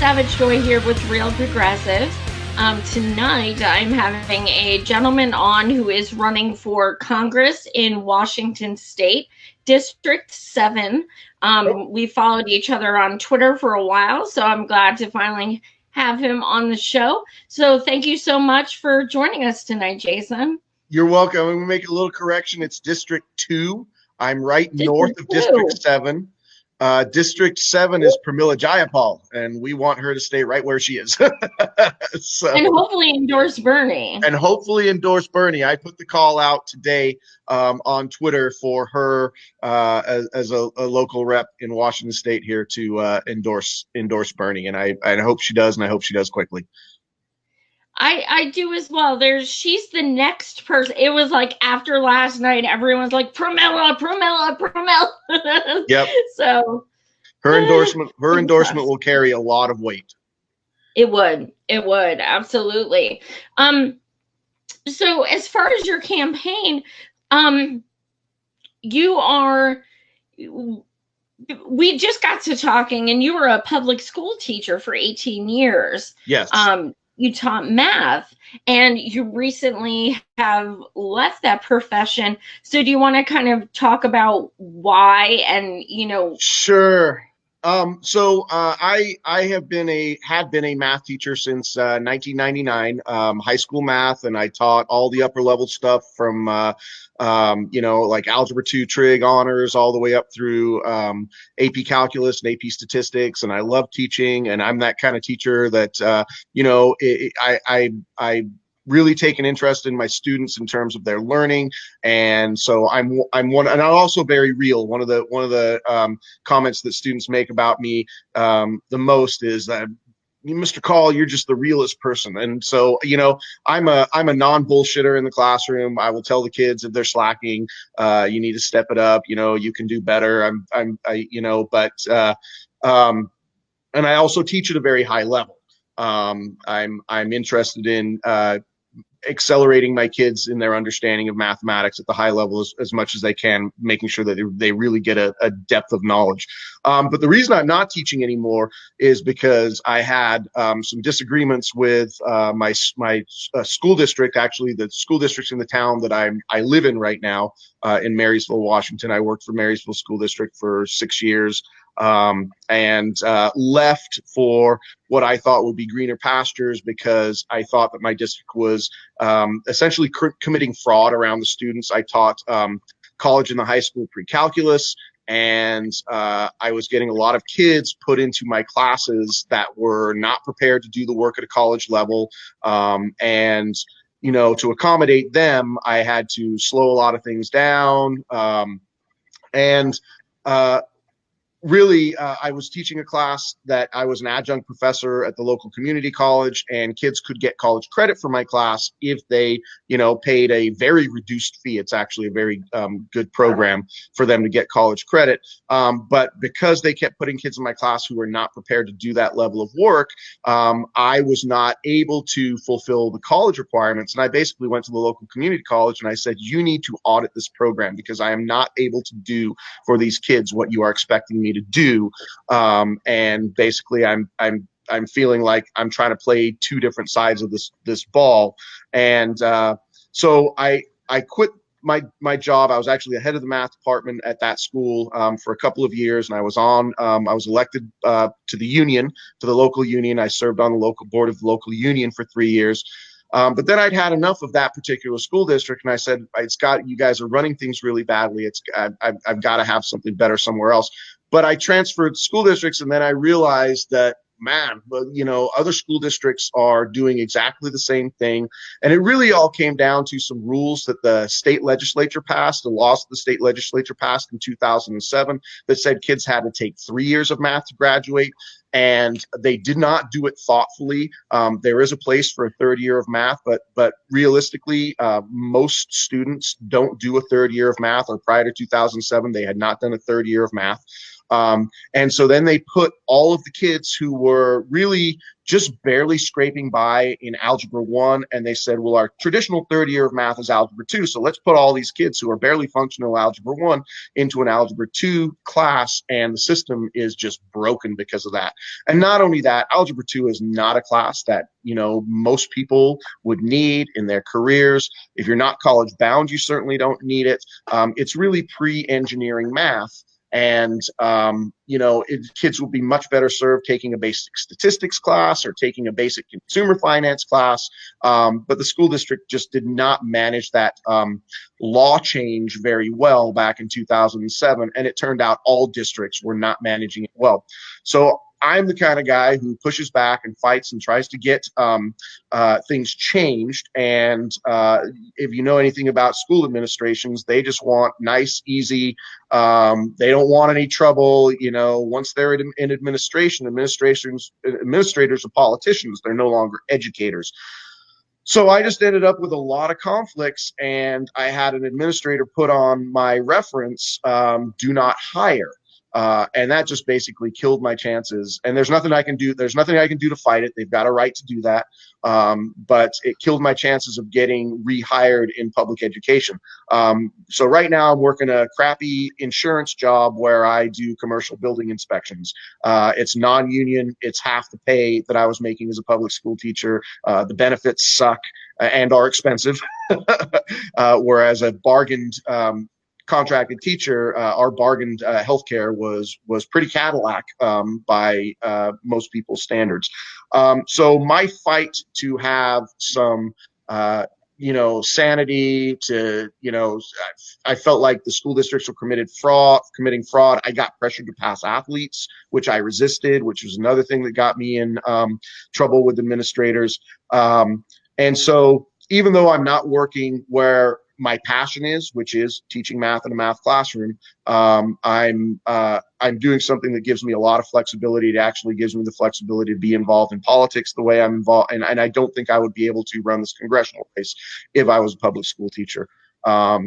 Savage Joy here with Real Progressives. Tonight, I'm having a gentleman on who is running for Congress in Washington State, District 7. We followed each other on Twitter for a while, so I'm glad to finally have him on the show. So thank you so much for joining us tonight, Jason. You're welcome. I'm going to make a little correction. It's District 2. I'm right north of District 7. District 7 is Pramila Jayapal, and we want her to stay right where she is. And hopefully endorse Bernie. I put the call out today on Twitter for her as a local rep in Washington State here to endorse Bernie, and I hope she does, and I hope she does quickly. I do as well. She's the next person. It was like after last night, everyone's like, Pramila. Yep. So her endorsement will carry a lot of weight. It would absolutely. So as far as your campaign, we just got to talking, and you were a public school teacher for 18 years. Yes. You taught math, and you recently have left that profession. So do you want to kind of talk about why and, Sure. So I had been a math teacher since 1999, high school math, and I taught all the upper level stuff from like Algebra 2 trig honors all the way up through AP calculus and AP statistics, and I love teaching, and I'm that kind of teacher that I really take an interest in my students in terms of their learning, and so I'm one, and I'm also very real. One of the comments that students make about me the most is that, Mr. Call, you're just the realest person. And so, I'm a non-bullshitter in the classroom. I will tell the kids if they're slacking, you need to step it up. You can do better. And I also teach at a very high level. I'm interested in accelerating my kids in their understanding of mathematics at the high level as much as they can, making sure that they really get a depth of knowledge. But the reason I'm not teaching anymore is because I had some disagreements with my school district. Actually, the school district in the town that I live in right now, in Marysville, Washington. I worked for Marysville School District for 6 years. And left for what I thought would be greener pastures, because I thought that my district was essentially committing fraud around the students. I taught college and the high school pre-calculus, and I was getting a lot of kids put into my classes that were not prepared to do the work at a college level. And to accommodate them, I had to slow a lot of things down. Really, I was teaching a class that I was an adjunct professor at the local community college, and kids could get college credit for my class if they, paid a very reduced fee. It's actually a very good program for them to get college credit. But because they kept putting kids in my class who were not prepared to do that level of work, I was not able to fulfill the college requirements. And I basically went to the local community college and I said, you need to audit this program, because I am not able to do for these kids what you are expecting me to do. And basically I'm feeling like I'm trying to play two different sides of this ball. And so I quit my job. I was actually the head of the math department at that school for a couple of years, and I was elected to the local union. I served on the local board of the local union for 3 years. But then I'd had enough of that particular school district, and I said, you guys are running things really badly. I've got to have something better somewhere else. But I transferred school districts, and then I realized that, other school districts are doing exactly the same thing. And it really all came down to some rules that the state legislature passed, the laws that the state legislature passed in 2007 that said kids had to take 3 years of math to graduate. And they did not do it thoughtfully. There is a place for a third year of math, but realistically, most students don't do a third year of math, or prior to 2007, they had not done a third year of math. And so then they put all of the kids who were really just barely scraping by in Algebra 1, and they said, well, our traditional third year of math is Algebra 2, so let's put all these kids who are barely functional Algebra 1 into an Algebra 2 class, and the system is just broken because of that. And not only that, Algebra 2 is not a class that, most people would need in their careers. If you're not college bound, you certainly don't need it. It's really pre-engineering math. And, kids will be much better served taking a basic statistics class or taking a basic consumer finance class. But the school district just did not manage that law change very well back in 2007. And it turned out all districts were not managing it well. So I'm the kind of guy who pushes back and fights and tries to get things changed. And if you know anything about school administrations, they just want nice, easy. They don't want any trouble. Once they're in administration, administrators are politicians. They're no longer educators. So I just ended up with a lot of conflicts, and I had an administrator put on my reference, do not hire. And that just basically killed my chances. And there's nothing I can do. There's nothing I can do to fight it. They've got a right to do that. But it killed my chances of getting rehired in public education. So right now I'm working a crappy insurance job where I do commercial building inspections. It's non-union. It's half the pay that I was making as a public school teacher. The benefits suck and are expensive. Whereas a bargained contracted teacher, our bargained healthcare was pretty Cadillac by most people's standards. So my fight to have some sanity, to I felt like the school districts were committing fraud. I got pressured to pass athletes, which I resisted, which was another thing that got me in trouble with administrators. And so even though I'm not working where my passion is, which is teaching math in a math classroom, I'm doing something that gives me a lot of flexibility. It actually gives me the flexibility to be involved in politics the way I'm involved. And I don't think I would be able to run this congressional race if I was a public school teacher.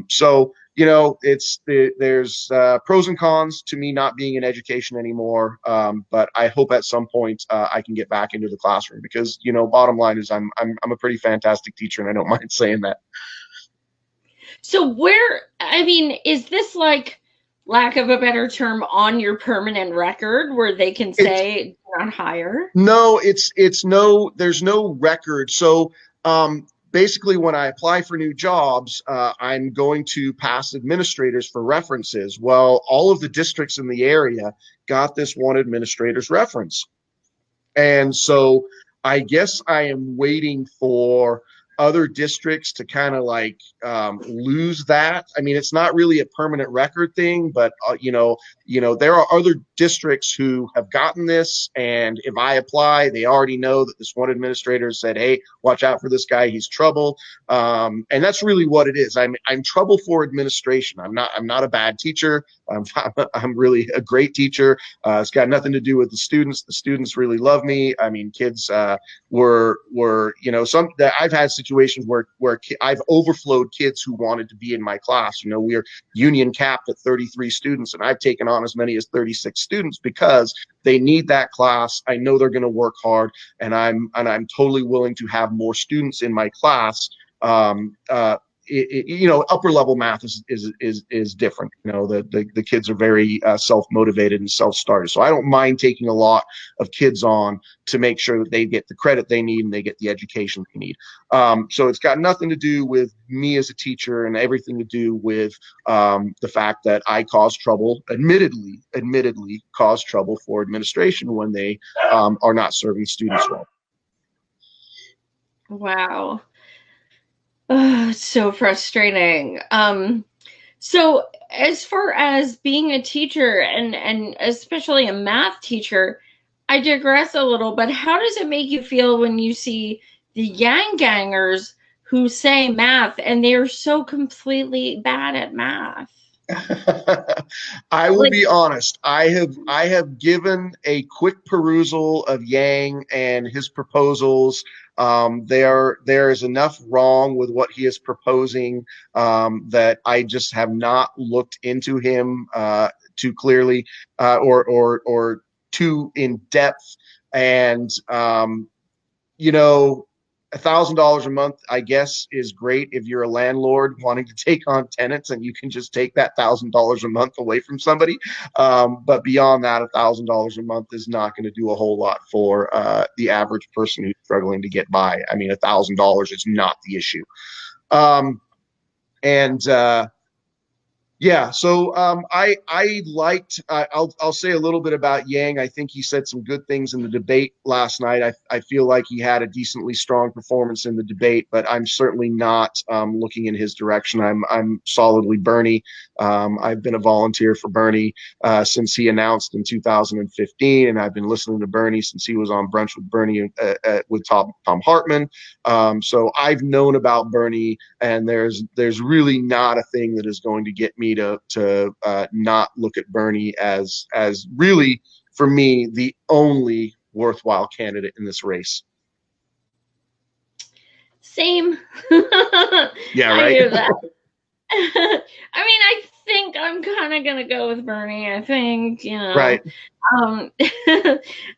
So there's pros and cons to me not being in education anymore. But I hope at some point I can get back into the classroom because, bottom line is I'm a pretty fantastic teacher, and I don't mind saying that. So is this like, lack of a better term, on your permanent record where they can say not hire? No, there's no record. So basically when I apply for new jobs, I'm going to pass administrators for references. Well, all of the districts in the area got this one administrator's reference. And so I guess I am waiting for other districts to kind of like lose that. I mean, it's not really a permanent record thing, but there are other districts who have gotten this, and if I apply, they already know that this one administrator said, "Hey, watch out for this guy; he's trouble." And that's really what it is. I'm trouble for administration. I'm not a bad teacher. I'm really a great teacher. It's got nothing to do with the students. The students really love me. I mean, kids were I've had situations where I've overflowed kids who wanted to be in my class. We're union capped at 33 students, and I've taken on as many as 36 students because they need that class. I know they're going to work hard, and I'm totally willing to have more students in my class. Upper level math is different. The kids are very self-motivated and self-started. So I don't mind taking a lot of kids on to make sure that they get the credit they need and they get the education they need. So it's got nothing to do with me as a teacher and everything to do with the fact that I cause trouble, admittedly cause trouble for administration when they are not serving students well. Wow. It's so frustrating. So as far as being a teacher and especially a math teacher, I digress a little, but how does it make you feel when you see the Yang Gangers who say math and they're so completely bad at math? I will be honest. I have given a quick perusal of Yang and his proposals. There is enough wrong with what he is proposing that I just have not looked into him too clearly, or too in depth. And you know, $1,000 a month, I guess, is great if you're a landlord wanting to take on tenants and you can just take that $1,000 a month away from somebody. But beyond that, $1,000 a month is not going to do a whole lot for the average person who's struggling to get by. I mean, $1,000 is not the issue. And Yeah, so I liked. I'll say a little bit about Yang. I think he said some good things in the debate last night. I feel like he had a decently strong performance in the debate, but I'm certainly not looking in his direction. I'm solidly Bernie. I've been a volunteer for Bernie since he announced in 2015, and I've been listening to Bernie since he was on Brunch with Bernie with Tom Hartman. So I've known about Bernie, and there's really not a thing that is going to get me to not look at Bernie as really, for me, the only worthwhile candidate in this race. Same. Yeah, I right. hear that. I mean, I think I'm kind of gonna go with Bernie. I think, Right. Um,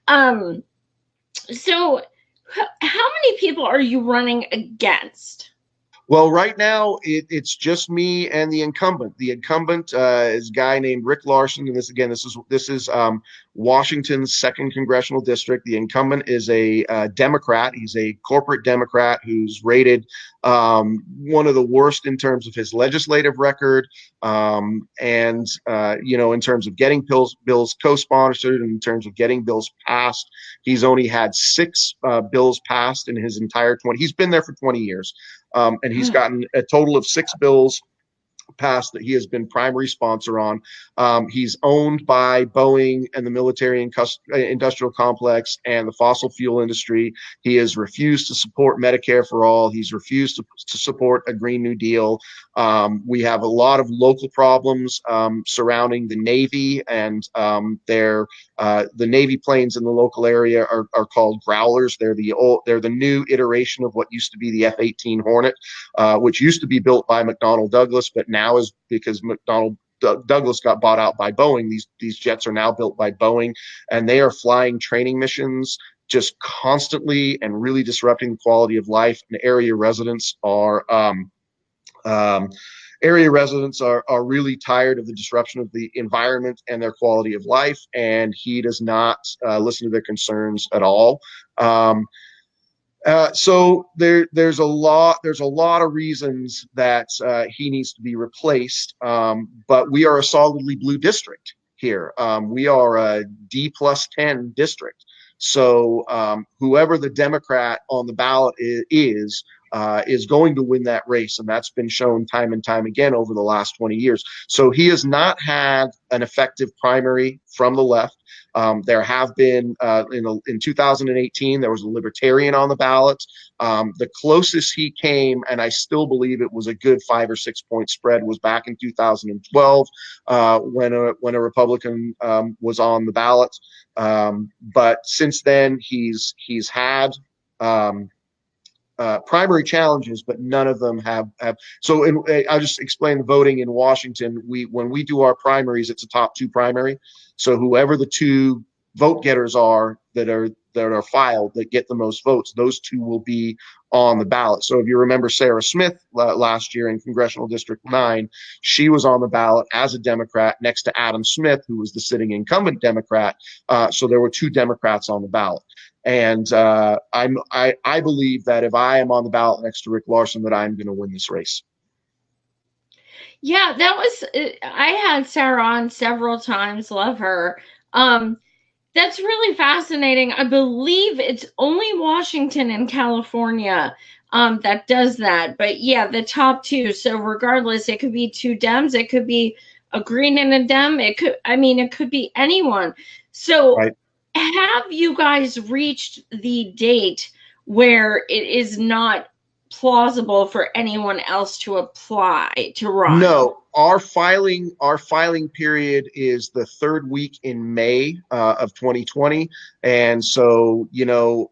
um. So, how many people are you running against? Well, right now it's just me and the incumbent. The incumbent is a guy named Rick Larson, and this is Washington's second congressional district. The incumbent is a Democrat. He's a corporate Democrat who's rated one of the worst in terms of his legislative record, and in terms of getting bills co-sponsored, and in terms of getting bills passed. He's only had six bills passed in his entire 20. He's been there for 20 years. And he's gotten a total of six bills passed that he has been primary sponsor on. He's owned by Boeing and the military and industrial complex and the fossil fuel industry. He has refused to support Medicare for all. He's refused to support a Green New Deal. We have a lot of local problems surrounding the Navy, and the Navy planes in the local area are called Growlers. They're the new iteration of what used to be the F-18 Hornet, which used to be built by McDonnell Douglas, but now is, because McDonnell Douglas got bought out by Boeing. These jets are now built by Boeing, and they are flying training missions just constantly and really disrupting the quality of life. And area residents are really tired of the disruption of the environment and their quality of life. And he does not listen to their concerns at all. So there's a lot of reasons that he needs to be replaced. But we are a solidly blue district here. We are a D+10 district. So whoever the Democrat on the ballot is going to win that race, and that's been shown time and time again over the last 20 years. So he has not had an effective primary from the left. There have been in 2018 there was a Libertarian on the ballot. The closest he came, and I still believe it was a good 5 or 6 point spread, was back in 2012 when a Republican was on the ballot. But since then he's had primary challenges, but none of them have. So I'll just explain the voting in Washington. When we do our primaries, it's a top two primary. So whoever the two vote getters are that are filed that get the most votes, those two will be on the ballot. So if you remember Sarah Smith last year in Congressional District 9, she was on the ballot as a Democrat next to Adam Smith, who was the sitting incumbent Democrat. So there were two Democrats on the ballot. And I believe that if I am on the ballot next to Rick Larson, that I'm going to win this race. Yeah, I had Sarah on several times. Love her. That's really fascinating. I believe it's only Washington and California that does that. But yeah, the top two. So regardless, it could be two Dems, it could be a Green and a Dem. It could be anyone. So Right. have you guys reached the date where it is not plausible for anyone else to apply to run? No, our filing period is the third week in May of 2020, and so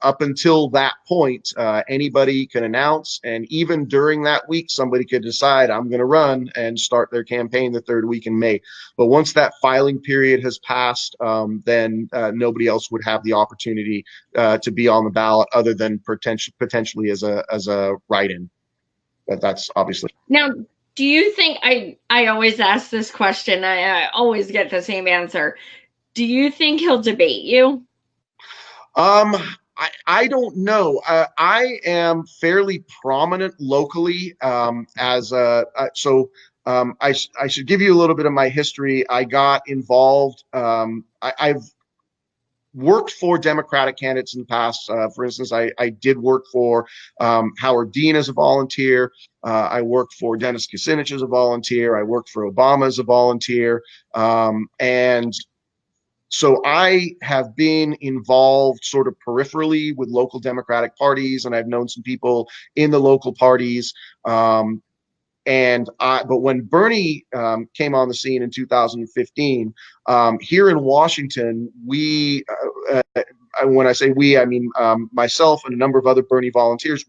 up until that point, anybody can announce, and even during that week, somebody could decide I'm going to run and start their campaign the third week in May. But once that filing period has passed, then nobody else would have the opportunity to be on the ballot other than potentially as a write-in. But that's obviously. Now, do you think I always ask this question, I always get the same answer. Do you think he'll debate you? Um, I don't know. I am fairly prominent locally as a so I should give you a little bit of my history. I got involved. I've worked for Democratic candidates in the past. For instance, I did work for Howard Dean as a volunteer. I worked for Dennis Kucinich as a volunteer. I worked for Obama as a volunteer. And so I have been involved sort of peripherally with local Democratic parties, and I've known some people in the local parties. But when Bernie came on the scene in 2015, here in Washington, when I say we, I mean myself and a number of other Bernie volunteers,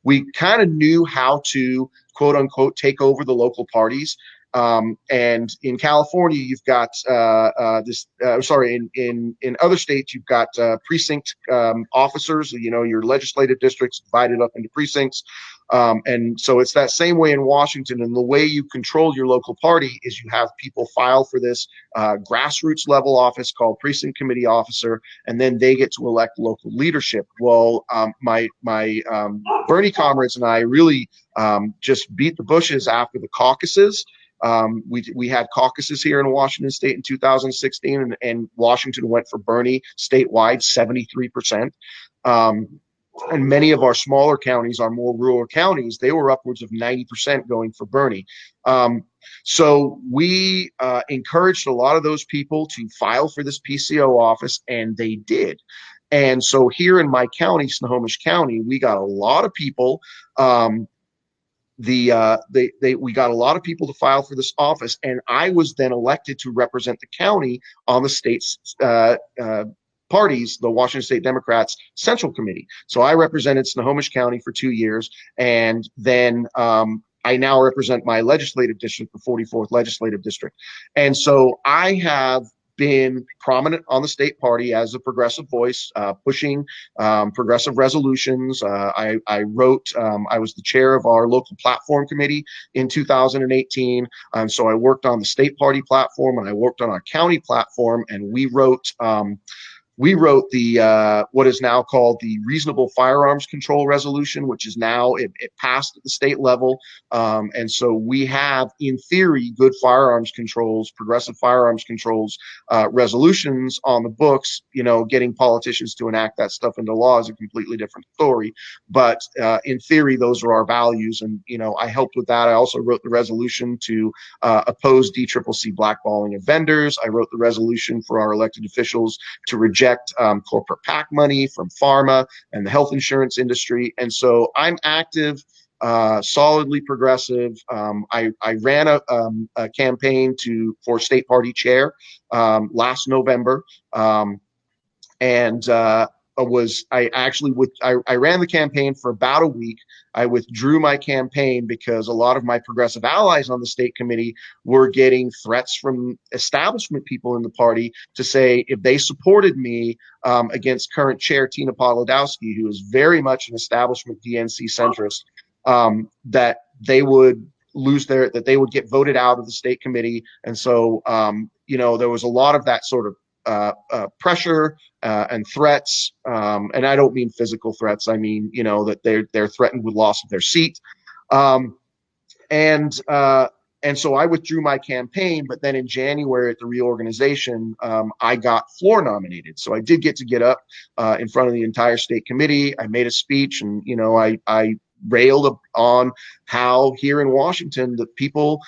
we kind of knew how to quote unquote take over the local parties. And in California, you've got in other states, you've got precinct officers. Your legislative districts divided up into precincts. And so it's that same way in Washington. And the way you control your local party is you have people file for this grassroots level office called precinct committee officer, and then they get to elect local leadership. Well, my Bernie comrades and I really just beat the bushes after the caucuses. We had caucuses here in Washington State in 2016, and Washington went for Bernie statewide 73%. And many of our smaller counties, our more rural counties, they were upwards of 90% going for Bernie. So we encouraged a lot of those people to file for this PCO office, and they did. And so here in my county, Snohomish County, we got a lot of people. We got a lot of people to file for this office, and I was then elected to represent the county on the state's parties, the Washington State Democrats Central Committee. So I represented Snohomish County for 2 years, and then I now represent my legislative district, the 44th legislative district. And so I have been prominent on the state party as a progressive voice, pushing progressive resolutions. I was the chair of our local platform committee in 2018. So I worked on the state party platform, and I worked on our county platform, and we wrote the what is now called the Reasonable Firearms Control Resolution, which is now it passed at the state level, and so we have, in theory, good firearms controls, progressive firearms controls resolutions on the books. Getting politicians to enact that stuff into law is a completely different story, but in theory, those are our values, and I helped with that. I also wrote the resolution to oppose DCCC blackballing of vendors. I wrote the resolution for our elected officials to reject corporate PAC money from pharma and the health insurance industry. And so I'm active, solidly progressive. I ran a campaign for state party chair last November, and I ran the campaign for about a week. I withdrew my campaign because a lot of my progressive allies on the state committee were getting threats from establishment people in the party to say if they supported me against current chair Tina Podlodowski, who is very much an establishment DNC centrist, that they would that they would get voted out of the state committee. And so, there was a lot of that sort of pressure and threats, and I don't mean physical threats. I mean, that they're threatened with loss of their seat, and so I withdrew my campaign. But then in January at the reorganization, I got floor nominated, so I did get up in front of the entire state committee. I made a speech, and I railed on how here in Washington that people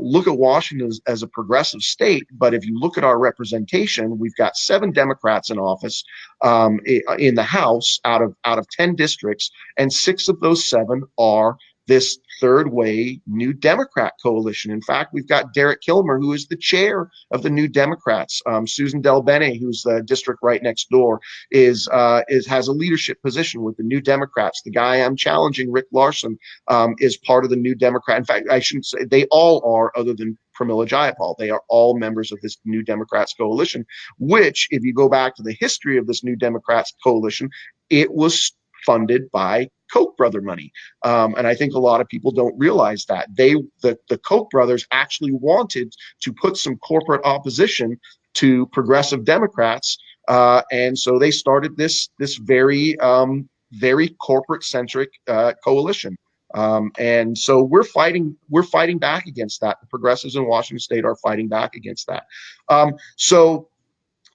look at Washington as a progressive state, but if you look at our representation, we've got 7 Democrats in office in the House out of 10 districts, and 6 of those 7 are this third way New Democrat coalition. In fact, we've got Derek Kilmer, who is the chair of the New Democrats. Susan Del Bene, who's the district right next door, has a leadership position with the New Democrats. The guy I'm challenging, Rick Larson, is part of the New Democrat. In fact, I shouldn't say they all are, other than Pramila Jayapal. They are all members of this New Democrats coalition, which, if you go back to the history of this New Democrats coalition, it was funded by Koch brother money. And I think a lot of people don't realize that. The Koch brothers actually wanted to put some corporate opposition to progressive Democrats. And so they started this very corporate centric coalition. And so we're fighting back against that. The progressives in Washington state are fighting back against that. So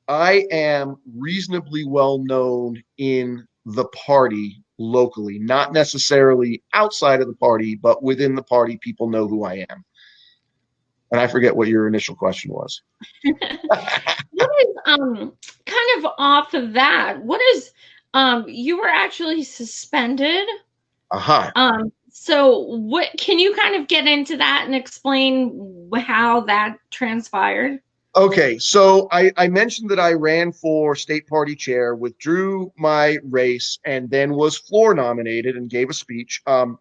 I am reasonably well known in the party locally, not necessarily outside of the party, but within the party, people know who I am. And I forget what your initial question was. What is kind of off of that? What is you were actually suspended? Uh-huh. So what can you kind of get into that and explain how that transpired? Okay, so I mentioned that I ran for state party chair, withdrew my race, and then was floor nominated and gave a speech. I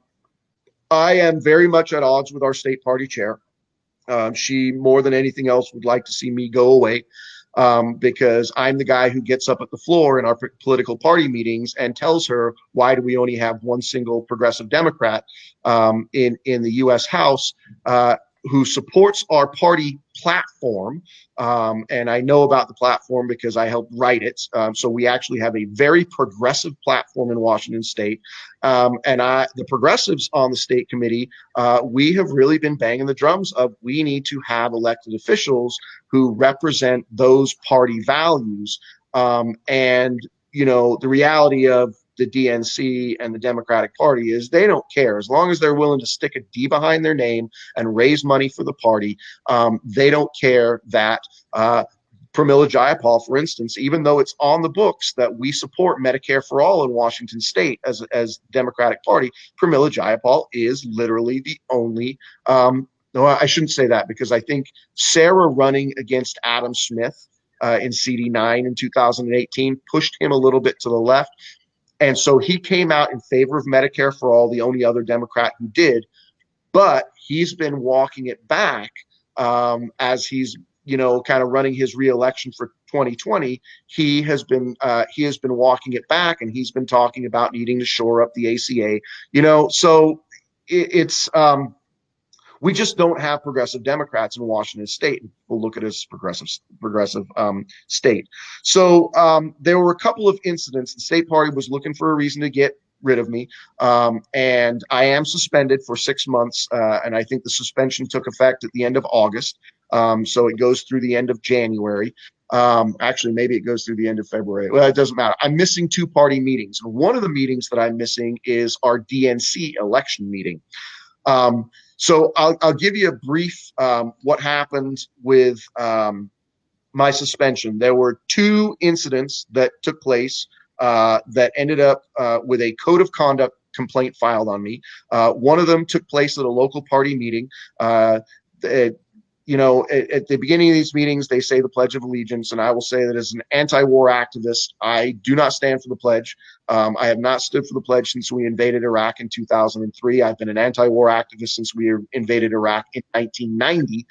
am very much at odds with our state party chair. She, more than anything else, would like to see me go away, because I'm the guy who gets up at the floor in our political party meetings and tells her, why do we only have one single progressive Democrat in the U.S. House who supports our party platform. And I know about the platform because I helped write it. So we actually have a very progressive platform in Washington state. The progressives on the state committee, we have really been banging the drums of, we need to have elected officials who represent those party values. And, the reality of the DNC and the Democratic Party is they don't care. As long as they're willing to stick a D behind their name and raise money for the party, they don't care that Pramila Jayapal, for instance, even though it's on the books that we support Medicare for all in Washington state as Democratic Party, Pramila Jayapal is literally the only no, I shouldn't say that, because I think Sarah running against Adam Smith in CD9 in 2018 pushed him a little bit to the left. And so he came out in favor of Medicare for all, the only other Democrat who did. But he's been walking it back as he's, kind of running his reelection for 2020. He has been walking it back, and he's been talking about needing to shore up the ACA. So it's we just don't have progressive Democrats in Washington state. We'll look at it as progressive state. So there were a couple of incidents. The state party was looking for a reason to get rid of me. And I am suspended for 6 months. And I think the suspension took effect at the end of August. So it goes through the end of January. Actually, maybe it goes through the end of February. Well, it doesn't matter. I'm missing 2 party meetings. One of the meetings that I'm missing is our DNC election meeting. So I'll give you a brief what happened with my suspension. There were 2 incidents that took place that ended up with a code of conduct complaint filed on me. One of them took place at a local party meeting. At the beginning of these meetings, they say the Pledge of Allegiance, and I will say that as an anti-war activist, I do not stand for the pledge. I have not stood for the pledge since we invaded Iraq in 2003. I've been an anti-war activist since we invaded Iraq in 1990.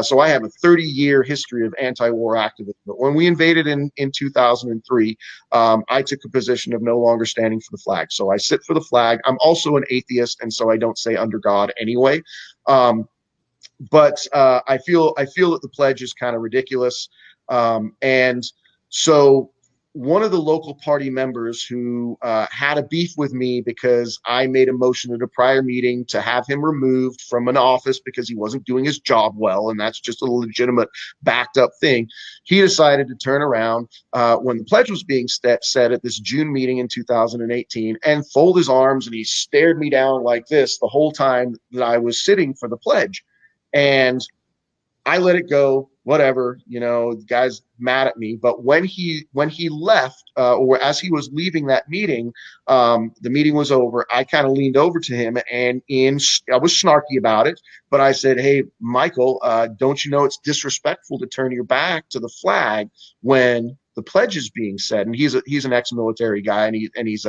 So I have a 30-year history of anti-war activism. But when we invaded in 2003, I took a position of no longer standing for the flag. So I sit for the flag. I'm also an atheist, and so I don't say under God anyway. But I feel that the pledge is kind of ridiculous. And so one of the local party members who had a beef with me because I made a motion at a prior meeting to have him removed from an office because he wasn't doing his job well, and that's just a legitimate backed up thing. He decided to turn around when the pledge was being said at this June meeting in 2018 and fold his arms, and he stared me down like this the whole time that I was sitting for the pledge. And I let it go. whatever, the guy's mad at me. But when he left, or as he was leaving that meeting, the meeting was over. I kind of leaned over to him, and I was snarky about it, but I said, "Hey, Michael, don't you know it's disrespectful to turn your back to the flag when the pledge is being said?" And he's an ex-military guy, and he's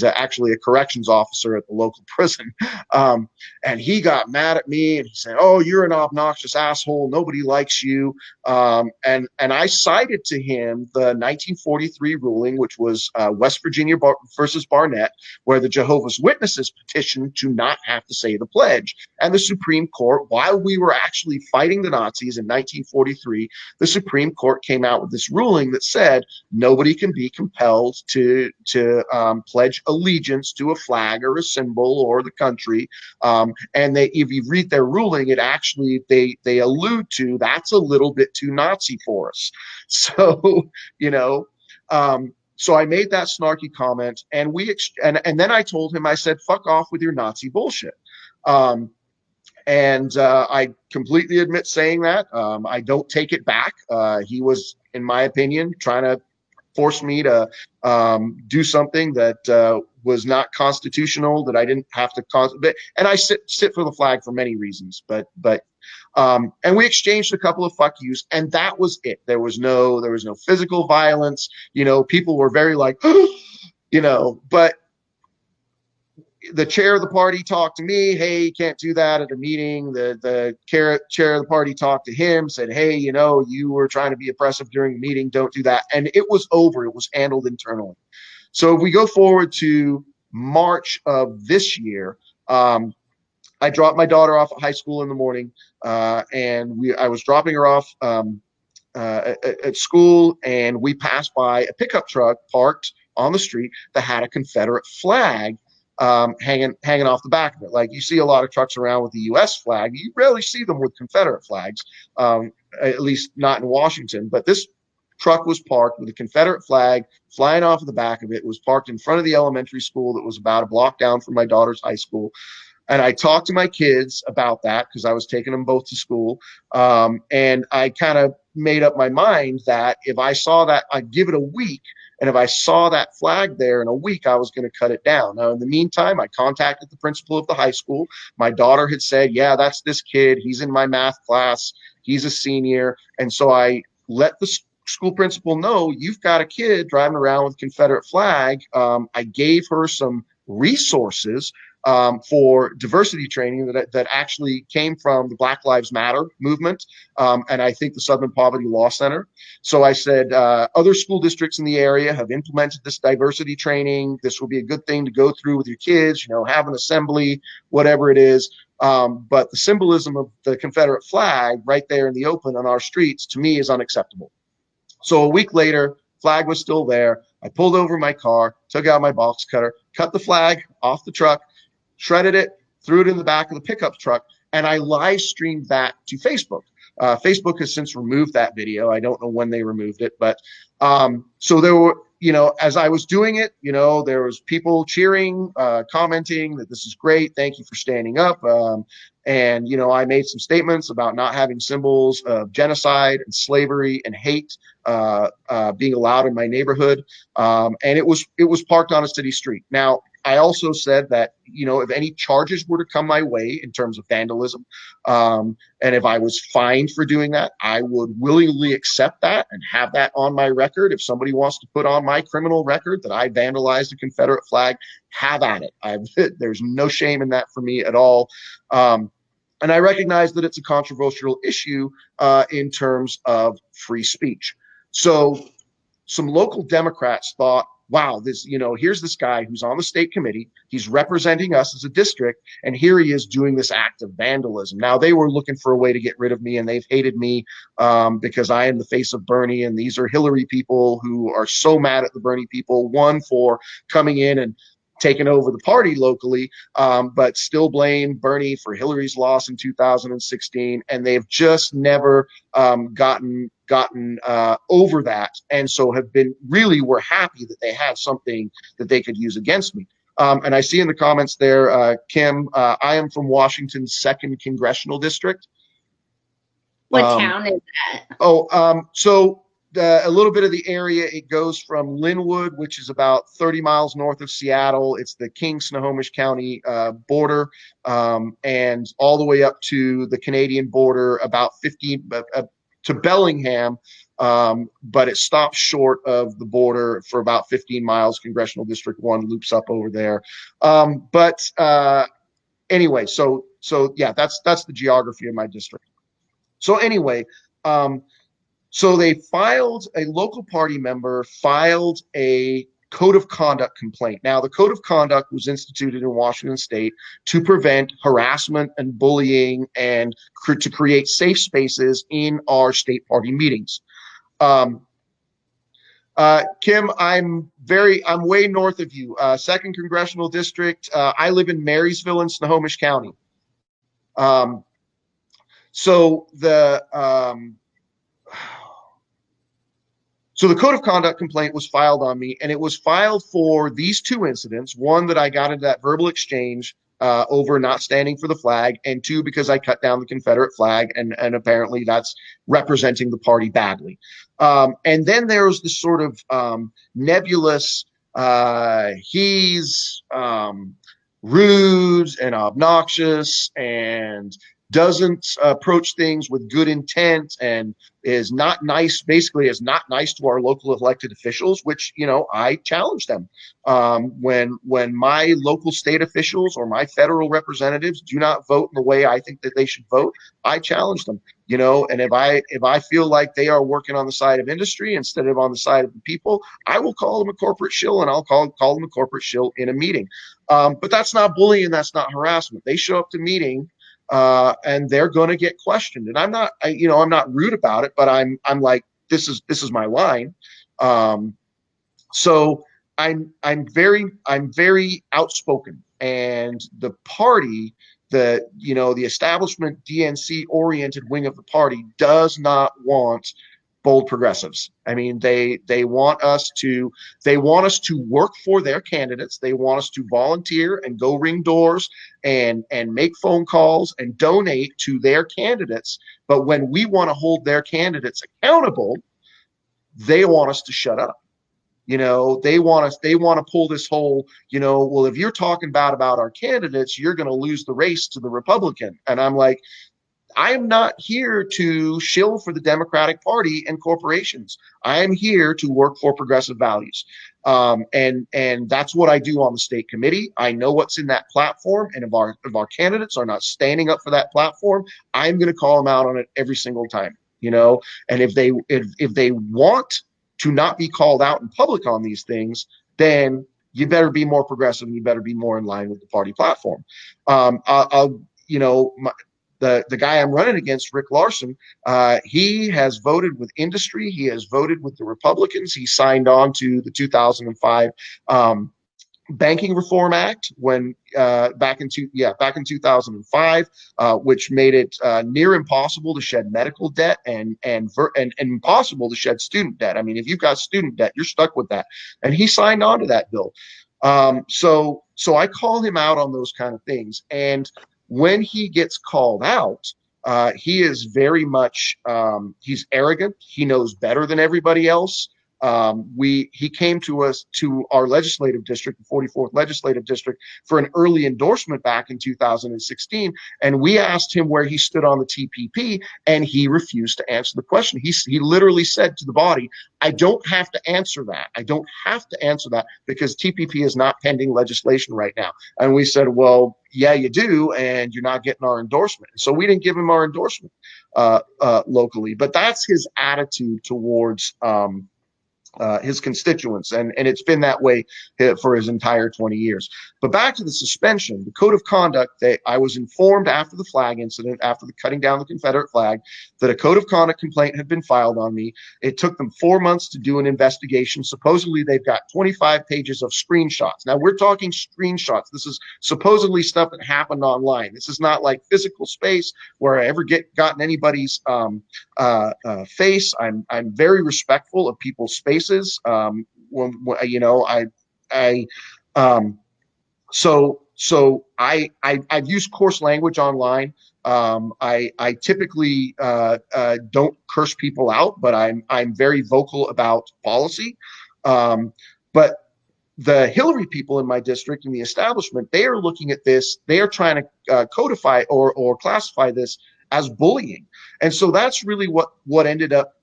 actually a corrections officer at the local prison. And he got mad at me, and he said, "Oh, you're an obnoxious asshole. Nobody likes you." And I cited to him the 1943 ruling, which was West Virginia versus Barnett, where the Jehovah's Witnesses petitioned to not have to say the pledge. And the Supreme Court, while we were actually fighting the Nazis in 1943, the Supreme Court came out with this ruling that said nobody can be compelled to pledge allegiance to a flag or a symbol or the country. And if you read their ruling, it actually they allude to that's a little bit too Nazi for us. So you know. So I made that snarky comment, and and then I told him, I said, "Fuck off with your Nazi bullshit." And I completely admit saying that. I don't take it back. He was, in my opinion, trying to force me to do something that was not constitutional, that I didn't have to and I sit for the flag for many reasons, and we exchanged a couple of fuck yous, and that was it. There was no physical violence. People were very like, but the chair of the party talked to me. "Hey, you can't do that at a meeting." The chair of the party talked to him, said, "Hey, you were trying to be oppressive during the meeting. Don't do that." And it was over. It was handled internally. So if we go forward to March of this year, I dropped my daughter off at high school in the morning, and I was dropping her off at school, and we passed by a pickup truck parked on the street that had a Confederate flag hanging off the back of it. Like, you see a lot of trucks around with the U.S. flag. You rarely see them with Confederate flags, at least not in Washington. But this truck was parked with a Confederate flag flying off of the back of it. It was parked in front of the elementary school that was about a block down from my daughter's high school. And I talked to my kids about that because I was taking them both to school. And I kind of made up my mind that if I saw that, I'd give it a week. And if I saw that flag there in a week, I was going to cut it down. Now, in the meantime, I contacted the principal of the high school. My daughter had said, "Yeah, that's this kid. He's in my math class. He's a senior." And so I let the school principal know, "You've got a kid driving around with a Confederate flag." I gave her some resources for diversity training that actually came from the Black Lives Matter movement, and I think the Southern Poverty Law Center. So I said, other school districts in the area have implemented this diversity training. This will be a good thing to go through with your kids, have an assembly, whatever it is. But the symbolism of the Confederate flag right there in the open on our streets, to me, is unacceptable. So a week later, flag was still there. I pulled over my car, took out my box cutter, cut the flag off the truck, shredded it, threw it in the back of the pickup truck, and I live streamed that to Facebook. Facebook has since removed that video. I don't know when they removed it, but so there were, as I was doing it, there was people cheering, commenting that this is great. Thank you for standing up. And, I made some statements about not having symbols of genocide and slavery and hate being allowed in my neighborhood. And it was parked on a city street. Now, I also said that, if any charges were to come my way in terms of vandalism, and if I was fined for doing that, I would willingly accept that and have that on my record. If somebody wants to put on my criminal record that I vandalized a Confederate flag, have at it. There's no shame in that for me at all. And I recognize that it's a controversial issue in terms of free speech. So some local Democrats thought, wow, here's this guy who's on the state committee. He's representing us as a district, and here he is doing this act of vandalism. Now, they were looking for a way to get rid of me, and they've hated me because I am the face of Bernie, and these are Hillary people who are so mad at the Bernie people, one, for coming in and taken over the party locally, but still blame Bernie for Hillary's loss in 2016. And they've just never gotten over that. And so were happy that they had something that they could use against me. And I see in the comments there, Kim, I am from Washington's 2nd Congressional District. What town is that? So a little bit of the area, it goes from Linwood, which is about 30 miles north of Seattle. It's the King-Snohomish County border, and all the way up to the Canadian border, about 15 to Bellingham. But it stops short of the border for about 15 miles. Congressional District 1 loops up over there. Anyway, so yeah, that's the geography of my district. So anyway, so a local party member filed a code of conduct complaint. Now, the code of conduct was instituted in Washington State to prevent harassment and bullying and to create safe spaces in our state party meetings. Kim, I'm way north of you. Second Congressional District. I live in Marysville in Snohomish County. So the code of conduct complaint was filed on me, and it was filed for these two incidents. One, that I got into that verbal exchange over not standing for the flag, and two, because I cut down the Confederate flag, and apparently that's representing the party badly. And then there was this sort of nebulous, he's rude and obnoxious and doesn't approach things with good intent and is not nice, basically is not nice to our local elected officials, which, I challenge them. When my local state officials or my federal representatives do not vote in the way I think that they should vote, I challenge them. And if I feel like they are working on the side of industry instead of on the side of the people, I will call them a corporate shill, and I'll call them a corporate shill in a meeting. But that's not bullying, that's not harassment. They show up to meeting and they're going to get questioned. And I'm not rude about it, but I'm like, this is my line. So I'm very outspoken, and the party, the establishment DNC oriented wing of the party does not want bold progressives. I mean, they want us to work for their candidates. They want us to volunteer and go ring doors and make phone calls and donate to their candidates. But when we want to hold their candidates accountable, they want us to shut up. They want to pull this whole, well, if you're talking bad about our candidates, you're going to lose the race to the Republican. And I'm like, I am not here to shill for the Democratic Party and corporations. I am here to work for progressive values. And that's what I do on the state committee. I know what's in that platform. And if our candidates are not standing up for that platform, I'm going to call them out on it every single time, and if they want to not be called out in public on these things, then you better be more progressive and you better be more in line with the party platform. The guy I'm running against, Rick Larson, he has voted with industry. He has voted with the Republicans. He signed on to the 2005 Banking Reform Act back in 2005, which made it near impossible to shed medical debt and impossible to shed student debt. I mean, if you've got student debt, you're stuck with that. And he signed on to that bill. So I call him out on those kind of things. And when he gets called out, he is very much he's arrogant. He knows better than everybody else. He came to our legislative district, the 44th legislative district, for an early endorsement back in 2016. And we asked him where he stood on the TPP, and he refused to answer the question. He literally said to the body, I don't have to answer that. I don't have to answer that because TPP is not pending legislation right now. And we said, well, yeah, you do, and you're not getting our endorsement. So we didn't give him our endorsement locally. But that's his attitude towards his constituents, and it's been that way for his entire 20 years. But back to the suspension, the code of conduct, that I was informed after the flag incident, after the cutting down the Confederate flag, that a code of conduct complaint had been filed on me. It took them 4 months to do an investigation. Supposedly they've got 25 pages of screenshots. Now we're talking screenshots. This is supposedly stuff that happened online. This is not like physical space where I ever gotten anybody's face. I'm very respectful of people's spaces. So I've used coarse language online. I typically don't curse people out, but I'm very vocal about policy. But the Hillary people in my district and the establishment, they are looking at this. They are trying to codify or classify this as bullying, and so that's really what ended up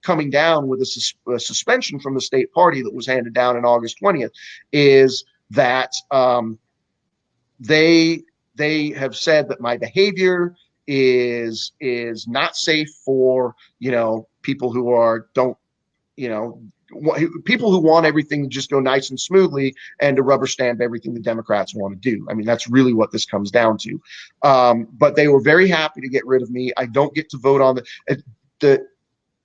coming down with a suspension from the state party that was handed down in August 20th, is that they have said that my behavior is not safe for people who don't you know people who want everything to just go nice and smoothly and to rubber stamp everything the Democrats want to do. I mean, that's really what this comes down to. But they were very happy to get rid of me. I don't get to vote on the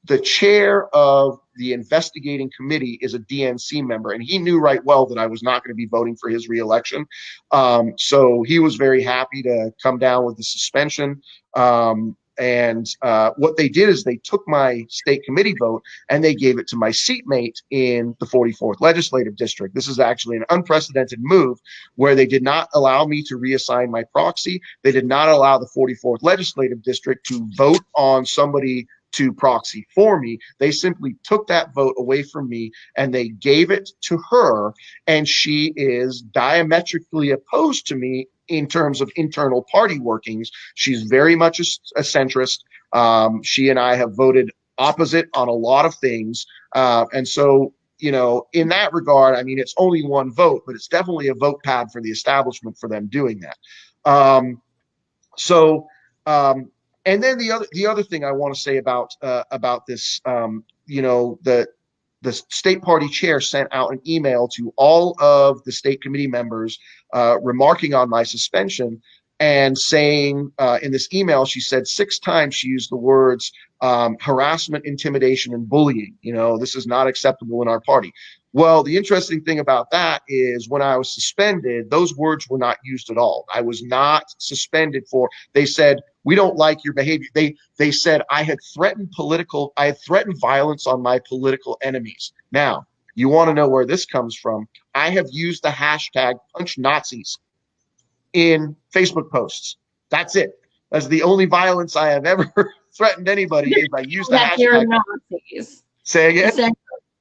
the chair of the investigating committee is a DNC member, and he knew right well that I was not going to be voting for his reelection. So he was very happy to come down with the suspension. And what they did is they took my state committee vote and they gave it to my seatmate in the 44th legislative district. This is actually an unprecedented move where they did not allow me to reassign my proxy. They did not allow the 44th legislative district to vote on somebody to proxy for me. They simply took that vote away from me and they gave it to her, and she is diametrically opposed to me in terms of internal party workings. She's very much a centrist. She and I have voted opposite on a lot of things. And so, in that regard, I mean, it's only one vote, but it's definitely a vote pad for the establishment for them doing that. And then the other thing I want to say about this, the state party chair sent out an email to all of the state committee members remarking on my suspension and saying in this email, she said 6 times she used the words harassment, intimidation, and bullying. This is not acceptable in our party. Well, the interesting thing about that is when I was suspended, those words were not used at all. I was not suspended they said, we don't like your behavior. They said I had threatened violence on my political enemies. Now, you want to know where this comes from? I have used the hashtag punch Nazis in Facebook posts. That's it. That's the only violence I have ever threatened anybody is I use the hashtag. They're Nazis. Say again?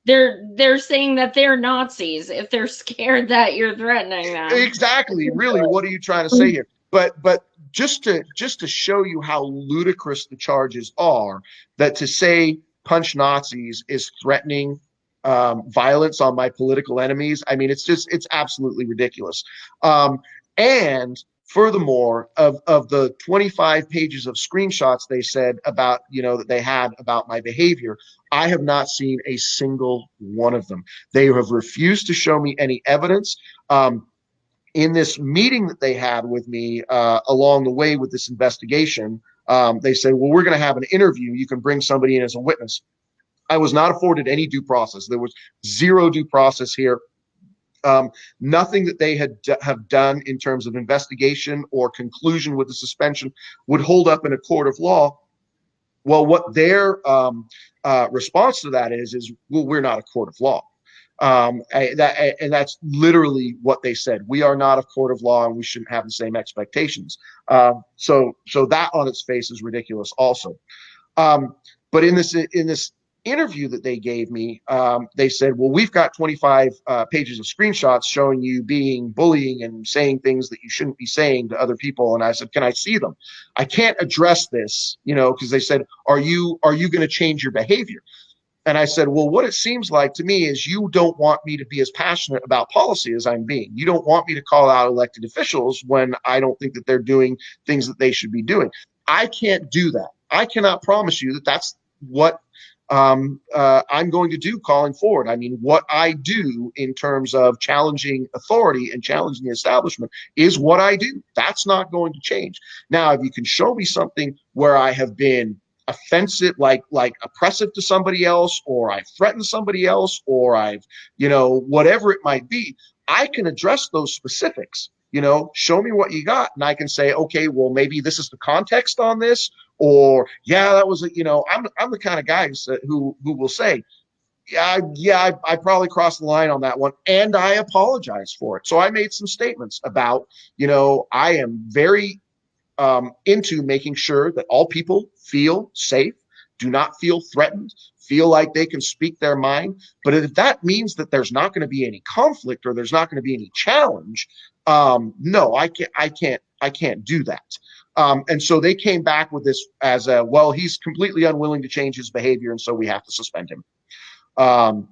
They're saying that they're Nazis if they're scared that you're threatening them. Exactly. Really, what are you trying to say here? But just to show you how ludicrous the charges are, that to say punch Nazis is threatening violence on my political enemies. I mean, it's absolutely ridiculous. And furthermore, of the 25 pages of screenshots they said about, that they had about my behavior, I have not seen a single one of them. They have refused to show me any evidence. In this meeting that they had with me along the way with this investigation, they said, well, we're going to have an interview. You can bring somebody in as a witness. I was not afforded any due process. There was zero due process here. Nothing that they have done in terms of investigation or conclusion with the suspension would hold up in a court of law. Well, what their response to that is, well, we're not a court of law. And that's literally what they said. We are not a court of law, and we shouldn't have the same expectations. So that on its face is ridiculous also. But in this interview that they gave me, they said, well, we've got 25 pages of screenshots showing you bullying and saying things that you shouldn't be saying to other people. And I said, can I see them? I can't address this, because they said, are you going to change your behavior? And I said, well, what it seems like to me is you don't want me to be as passionate about policy as I'm being. You don't want me to call out elected officials when I don't think that they're doing things that they should be doing. I can't do that. I cannot promise you that that's what I'm going to do calling forward. I mean, what I do in terms of challenging authority and challenging the establishment is what I do. That's not going to change. Now, if you can show me something where I have been offensive, like oppressive to somebody else, or I've threatened somebody else, or I've, whatever it might be, I can address those specifics. Show me what you got, and I can say, okay, well, maybe this is the context on this, or yeah, that was I'm the kind of guy who will say, I probably crossed the line on that one, and I apologize for it. So I made some statements about, I am very into making sure that all people feel safe, do not feel threatened, feel like they can speak their mind. But if that means that there's not going to be any conflict or there's not going to be any challenge, no, I can't do that. And so they came back with this as a, well, he's completely unwilling to change his behavior, and so we have to suspend him. Um,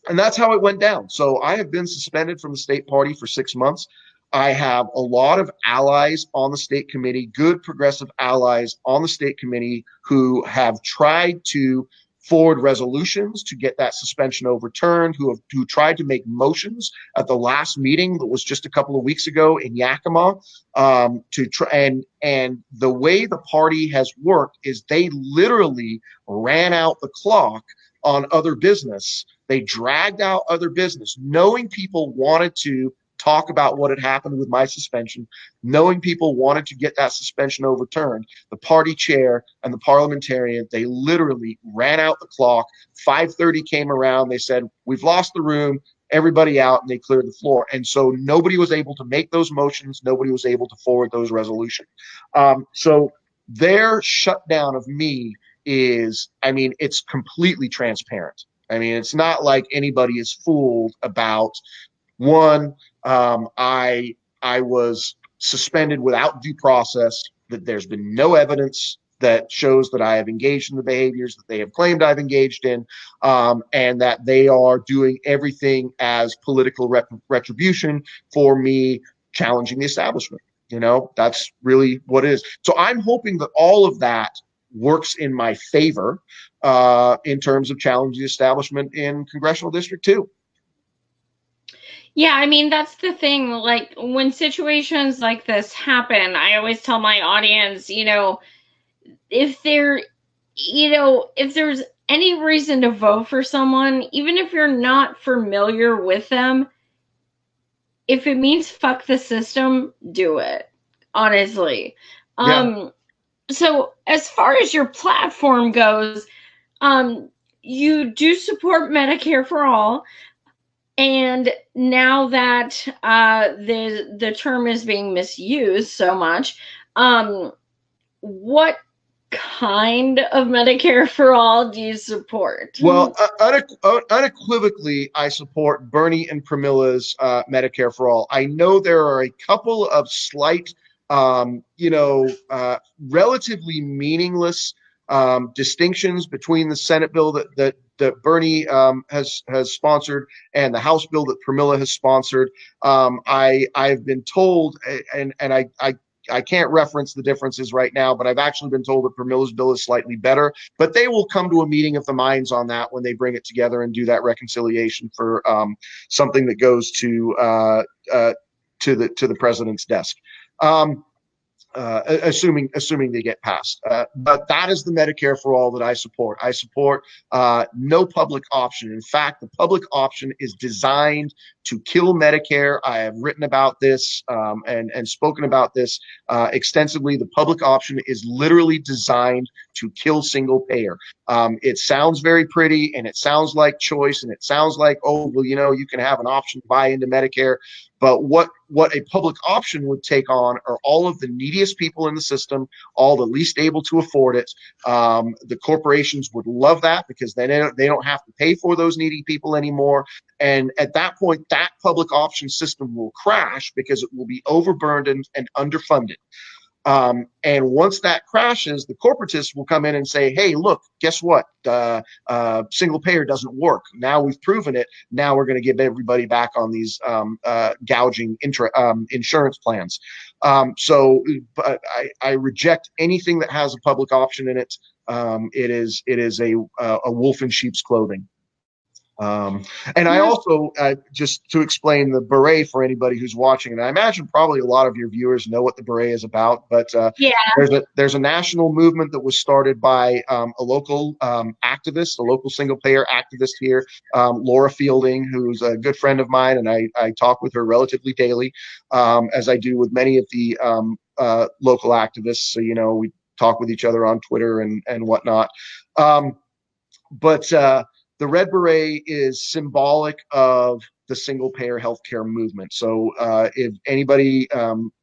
and that's how it went down. So I have been suspended from the state party for 6 months. I have a lot of allies on the state committee, good progressive allies on the state committee who have tried to forward resolutions to get that suspension overturned, who tried to make motions at the last meeting that was just a couple of weeks ago in Yakima, to try and the way the party has worked is they literally ran out the clock on other business. They dragged out other business, knowing people wanted to talk about what had happened with my suspension, knowing people wanted to get that suspension overturned. The party chair and the parliamentarian, they literally ran out the clock. 5:30 came around. They said, we've lost the room, everybody out, and they cleared the floor. And so nobody was able to make those motions. Nobody was able to forward those resolutions. So their shutdown of me is, it's completely transparent. It's not like anybody is fooled about one. I was suspended without due process, that there's been no evidence that shows that I have engaged in the behaviors that they have claimed I've engaged in, and that they are doing everything as political retribution for me challenging the establishment. That's really what it is. So I'm hoping that all of that works in my favor in terms of challenging the establishment in Congressional District 2. Yeah, that's the thing. Like, when situations like this happen, I always tell my audience, if if there's any reason to vote for someone, even if you're not familiar with them, if it means fuck the system, do it. Honestly. Yeah. So as far as your platform goes, you do support Medicare for all. And now that the term is being misused so much, what kind of Medicare for all do you support? Well, unequivocally, I support Bernie and Pramilla's Medicare for all. I know there are a couple of slight, relatively meaningless distinctions between the Senate bill that Bernie has sponsored and the House bill that Pramila has sponsored. I've been told, and I can't reference the differences right now, but I've actually been told that Pramilla's bill is slightly better. But they will come to a meeting of the minds on that when they bring it together and do that reconciliation for something that goes to the president's desk. Assuming they get passed. But that is the Medicare for all that I support. I support no public option. In fact, the public option is designed to kill Medicare. I have written about this and spoken about this extensively. The public option is literally designed to kill single payer. It sounds very pretty, and it sounds like choice, and it sounds like, oh, well, you can have an option to buy into Medicare. But what a public option would take on are all of the neediest people in the system, all the least able to afford it. The corporations would love that because then they don't have to pay for those needy people anymore. And at that point, that public option system will crash because it will be overburdened and underfunded. And once that crashes, the corporatists will come in and say, hey, look, guess what? Single payer doesn't work. Now we've proven it. Now we're going to give everybody back on these gouging insurance plans. So I reject anything that has a public option in it. It is a wolf in sheep's clothing. And I also, just to explain the beret for anybody who's watching, and I imagine probably a lot of your viewers know what the beret is about, but there's a national movement that was started by a local activist, a local single payer activist here, Laura Fielding, who's a good friend of mine, and I talk with her relatively daily, as I do with many of the local activists. So, we talk with each other on Twitter and whatnot. But the red beret is symbolic of the single payer healthcare movement. So if anybody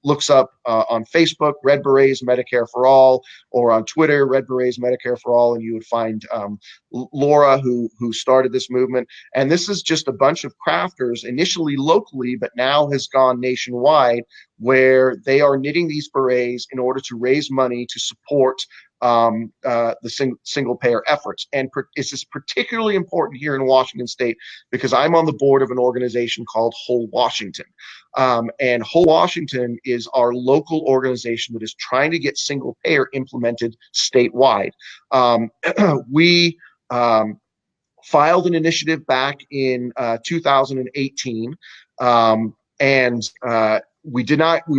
looks up on Facebook, Red Berets Medicare for All, or on Twitter, Red Berets Medicare for All, and you would find Laura, who started this movement. And this is just a bunch of crafters, initially locally, but now has gone nationwide, where they are knitting these berets in order to raise money to support the single payer efforts. And this is particularly important here in Washington State because I'm on the board of an organization called Whole Washington. And Whole Washington is our local organization that is trying to get single payer implemented statewide. We filed an initiative back in 2018, and we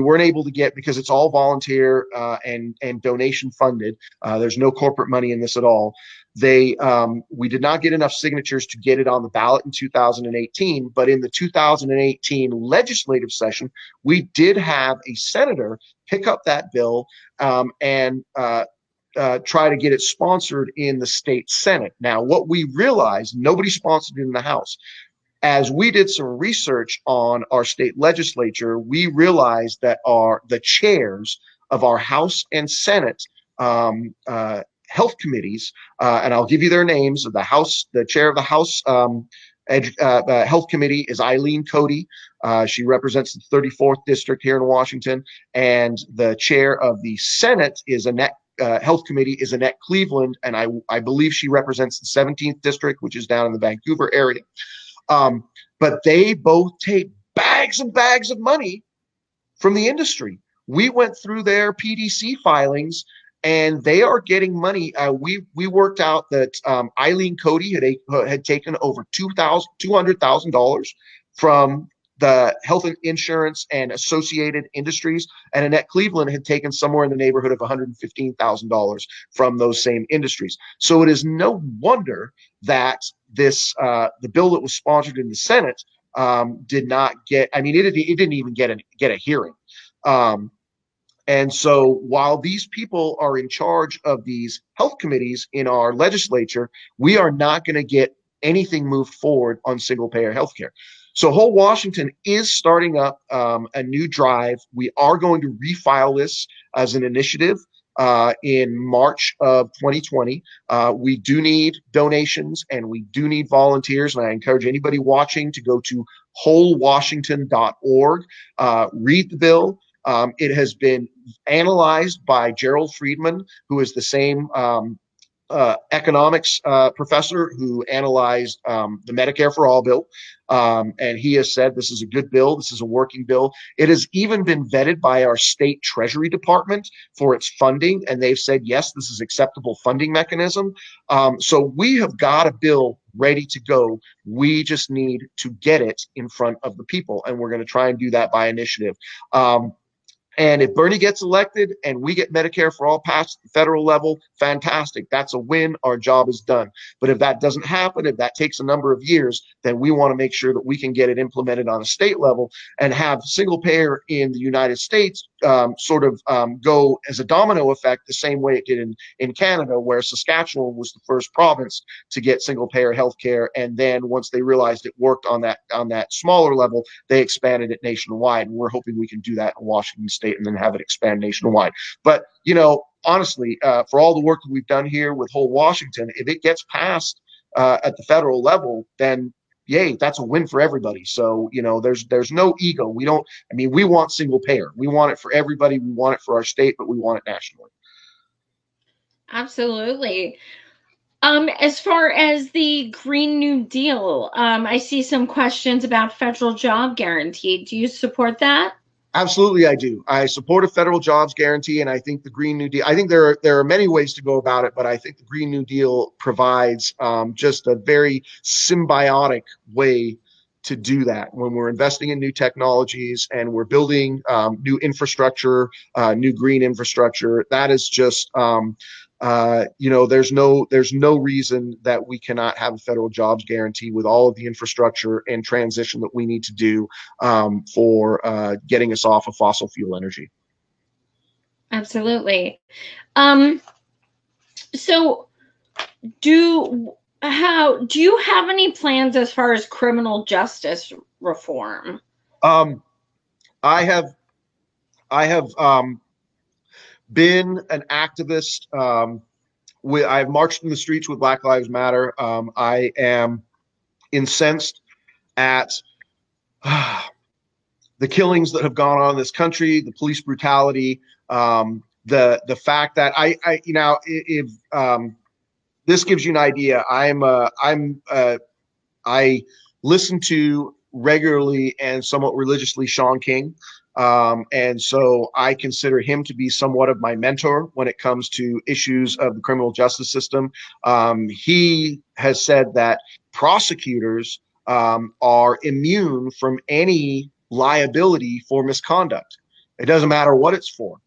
weren't able to get, because it's all volunteer and donation funded. There's no corporate money in this at all. We did not get enough signatures to get it on the ballot in 2018, but in the 2018 legislative session, we did have a senator pick up that bill and try to get it sponsored in the state Senate. Now, what we realized, nobody sponsored it in the House. As we did some research on our state legislature, we realized that the chairs of our House and Senate health committees, and I'll give you their names. The chair of the House Health Committee is Eileen Cody. She represents the 34th district here in Washington, and the chair of the Senate is Annette. Health Committee is Annette Cleveland, and I believe she represents the 17th district, which is down in the Vancouver area. But they both take bags and bags of money from the industry. We went through their PDC filings, and they are getting money. We worked out that Eileen Cody had taken over $200,000 from the health insurance and associated industries, and Annette Cleveland had taken somewhere in the neighborhood of $115,000 from those same industries. So it is no wonder that the bill that was sponsored in the Senate did not get. I mean, it didn't even get a hearing. And so while these people are in charge of these health committees in our legislature, we are not going to get anything moved forward on single payer healthcare. So Whole Washington is starting up a new drive. We are going to refile this as an initiative in March of 2020. We do need donations and we do need volunteers. And I encourage anybody watching to go to wholewashington.org, read the bill. It has been analyzed by Gerald Friedman, who is the same economics professor who analyzed the Medicare for All bill. And he has said this is a good bill. This is a working bill. It has even been vetted by our state Treasury Department for its funding. And they've said, yes, this is acceptable funding mechanism. So we have got a bill ready to go. We just need to get it in front of the people. And we're going to try and do that by initiative. And if Bernie gets elected and we get Medicare for All passed at the federal level, fantastic. That's a win. Our job is done. But if that doesn't happen, if that takes a number of years, then we want to make sure that we can get it implemented on a state level and have single payer in the United States go as a domino effect the same way it did in Canada, where Saskatchewan was the first province to get single payer healthcare. And then once they realized it worked on that smaller level, they expanded it nationwide. And we're hoping we can do that in Washington State and then have it expand nationwide. But, honestly, for all the work that we've done here with Whole Washington, if it gets passed at the federal level, then yay, that's a win for everybody. So, there's no ego. We want single payer. We want it for everybody. We want it for our state, but we want it nationally. Absolutely. As far as the Green New Deal, I see some questions about federal job guarantee. Do you support that? Absolutely, I do. I support a federal jobs guarantee, and I think the Green New Deal, I think there are many ways to go about it, but I think the Green New Deal provides just a very symbiotic way to do that. When we're investing in new technologies and we're building new infrastructure, new green infrastructure, that is just there's no reason that we cannot have a federal jobs guarantee with all of the infrastructure and transition that we need to do for getting us off of fossil fuel energy. Absolutely. So How do you have any plans as far as criminal justice reform? Um, I have I have been an activist. I've marched in the streets with Black Lives Matter. I am incensed at the killings that have gone on in this country, the police brutality, the fact that if this gives you an idea, I listen to regularly and somewhat religiously Sean King. And so I consider him to be somewhat of my mentor when it comes to issues of the criminal justice system. He has said that prosecutors are immune from any liability for misconduct. It doesn't matter what it's for.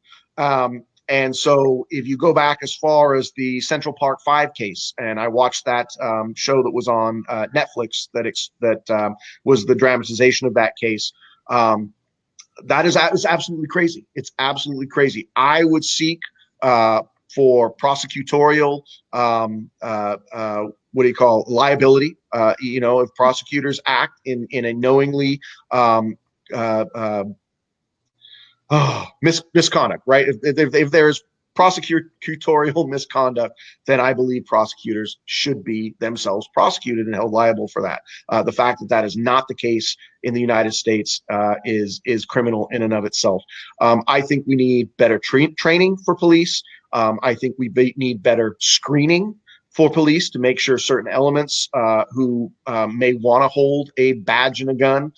And so if you go back as far as the Central Park Five case, and I watched that show that was on Netflix that was the dramatization of that case. That is absolutely crazy. It's absolutely crazy. I would seek for prosecutorial what do you call liability? If prosecutors act in a knowingly misconduct, right? If there's prosecutorial misconduct, then I believe prosecutors should be themselves prosecuted and held liable for that. The fact that that is not the case in the United States is criminal in and of itself. I think we need better training for police. I think we need better screening for police to make sure certain elements who may want to hold a badge and a gun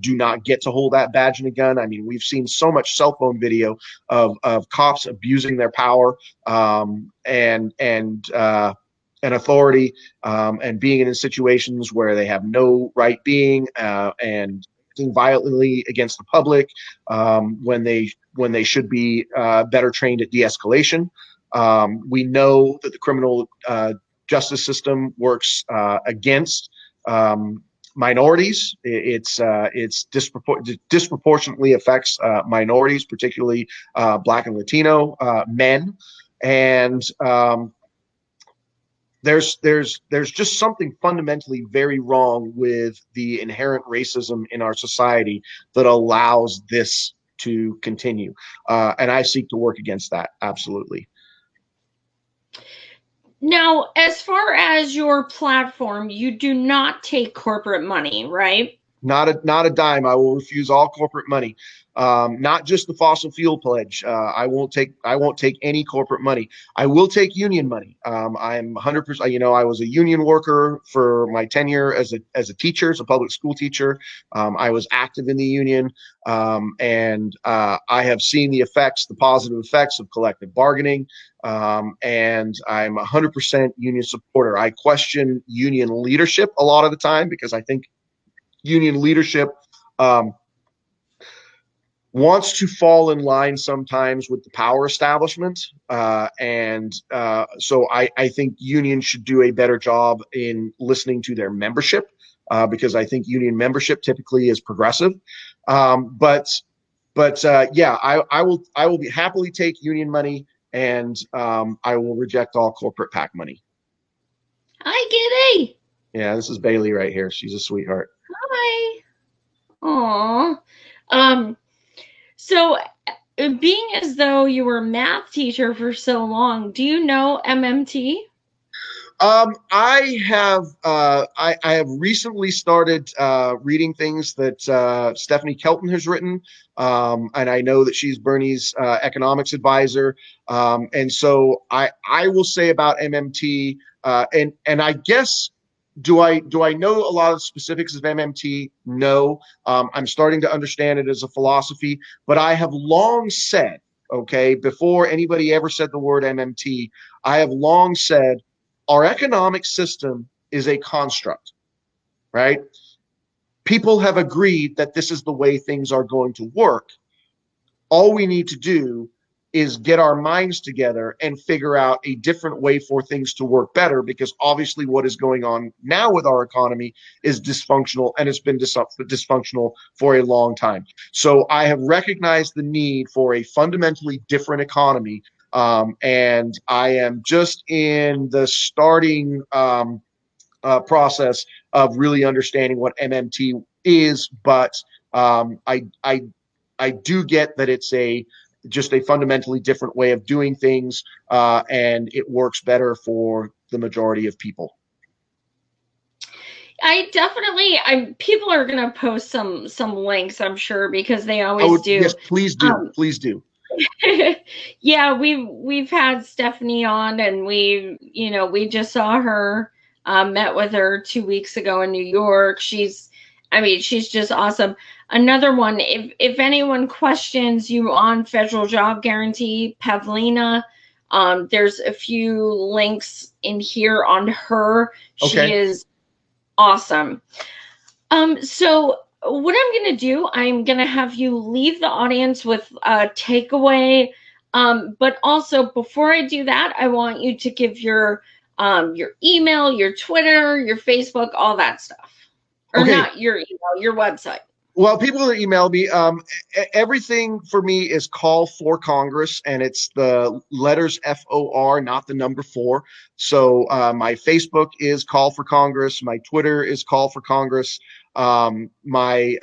do not get to hold that badge and a gun. I mean, we've seen so much cell phone video of cops abusing their power and authority and being in situations where they have no right being and acting violently against the public when they should be better trained at de-escalation. We know that the criminal justice system works against minorities. It's disproportionately affects minorities, particularly Black and Latino men. And there's just something fundamentally very wrong with the inherent racism in our society that allows this to continue. And I seek to work against that. Absolutely. Now, as far as your platform, you do not take corporate money, right? Not a dime. I will refuse all corporate money. Not just the fossil fuel pledge. I won't take any corporate money. I will take union money. I'm 100%. I was a union worker for my tenure as a teacher, as a public school teacher. I was active in the union, and I have seen the positive effects of collective bargaining. And I'm 100% union supporter. I question union leadership a lot of the time because I think union leadership wants to fall in line sometimes with the power establishment. So I think unions should do a better job in listening to their membership because I think union membership typically is progressive. Yeah, I will happily take union money, and I will reject all corporate PAC money. Hi, Giddy. Yeah, this is Bailey right here. She's a sweetheart. Hi. Aw. Um, so being as though you were a math teacher for so long, do you know MMT? I have recently started reading things that Stephanie Kelton has written, and I know that she's Bernie's economics advisor. And so I will say about MMT, and I guess do I know a lot of specifics of MMT? No, I'm starting to understand it as a philosophy, but I have long said, okay, before anybody ever said the word MMT, I have long said our economic system is a construct, right? People have agreed that this is the way things are going to work. All we need to do is get our minds together and figure out a different way for things to work better, because obviously what is going on now with our economy is dysfunctional, and it's been dysfunctional for a long time. So I have recognized the need for a fundamentally different economy. And I am just in the starting process of really understanding what MMT is, but I do get that it's just a fundamentally different way of doing things, and it works better for the majority of people. I definitely, I people are gonna post some links, I'm sure, because they I always would, yes, do. please do, Um, please do. yeah, we've had Stephanie on, and we just saw her, met with her 2 weeks ago in New York. I mean, she's just awesome. Another one, if anyone questions you on federal job guarantee, Pavlina, there's a few links in here on her. She Okay. is awesome. So what I'm going to do, I'm going to have you leave the audience with a takeaway. But also before I do that, I want you to give your email, your Twitter, your Facebook, all that stuff. Or Okay. not your email, your website. Well, people that email me, everything for me is Call for Congress, and it's the letters FOR, not the number four. So my Facebook is Call for Congress. My Twitter is Call for Congress. My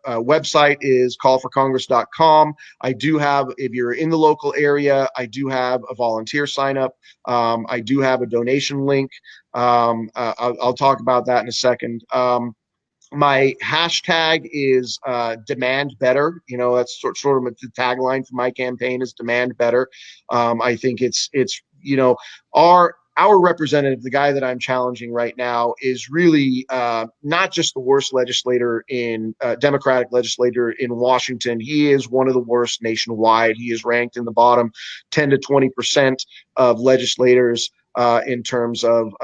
website is callforcongress.com. I do have, if you're in the local area, I do have a volunteer sign up. I do have a donation link. I'll talk about that in a second. My hashtag is demand better. That's sort of the tagline for my campaign is demand better. I think it's our representative, the guy that I'm challenging right now, is really not just the worst legislator in Democratic legislator in Washington. He is one of the worst nationwide. He is ranked in the bottom 10 to 20% of legislators in terms of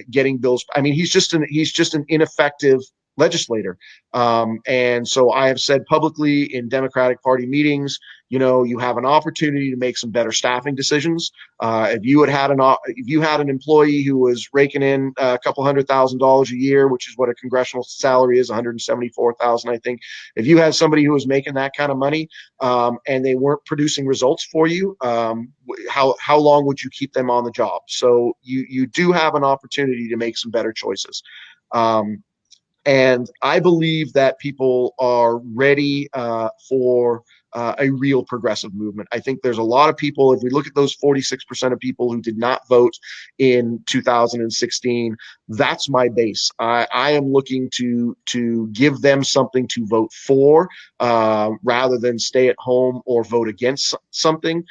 getting bills. I mean, he's just an ineffective legislator. And so I have said publicly in Democratic Party meetings, you have an opportunity to make some better staffing decisions. If you had an employee who was raking in a couple $100,000 a year, which is what a congressional salary is, 174,000, I think. If you had somebody who was making that kind of money, and they weren't producing results for you, how long would you keep them on the job? So you do have an opportunity to make some better choices. And I believe that people are ready for a real progressive movement. I think there's a lot of people, if we look at those 46% of people who did not vote in 2016, that's my base. I am looking to give them something to vote for rather than stay at home or vote against something.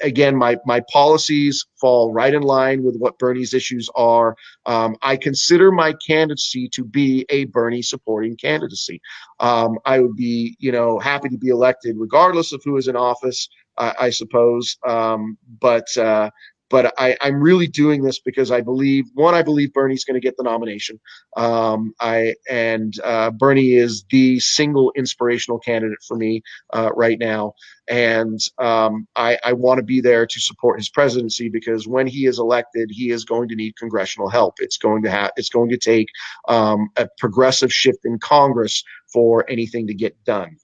Again, my policies fall right in line with what Bernie's issues are. I consider my candidacy to be a Bernie supporting candidacy. I would be, happy to be elected regardless of who is in office, I suppose. But I'm really doing this because I believe Bernie's going to get the nomination. Bernie is the single inspirational candidate for me right now. And I want to be there to support his presidency because when he is elected, he is going to need congressional help. It's going to take a progressive shift in Congress for anything to get done.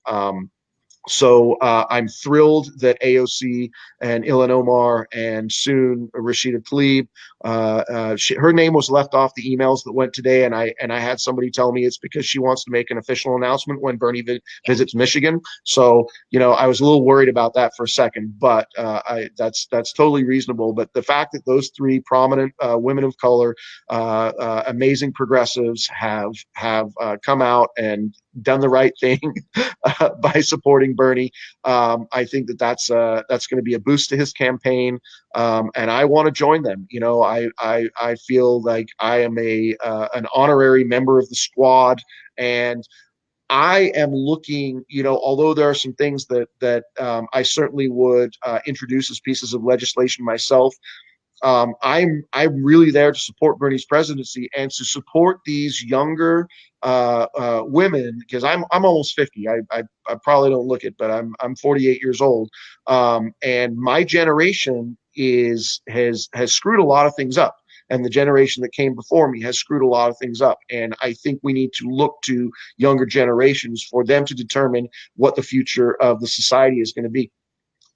So I'm thrilled that AOC and Ilhan Omar and soon Rashida Tlaib, her name was left off the emails that went today, and I had somebody tell me it's because she wants to make an official announcement when Bernie visits Michigan. So I was a little worried about that for a second, but that's totally reasonable. But the fact that those three prominent women of color, amazing progressives, have come out and done the right thing by supporting Bernie. I think that's going to be a boost to his campaign, and I want to join them. I feel like I am an honorary member of the squad, and I am looking. Although there are some things that I certainly would introduce as pieces of legislation myself. I'm really there to support Bernie's presidency and to support these younger women because I'm almost 50. I probably don't look it, but I'm 48 years old, and my generation has screwed a lot of things up. And the generation that came before me has screwed a lot of things up. And I think we need to look to younger generations for them to determine what the future of the society is going to be.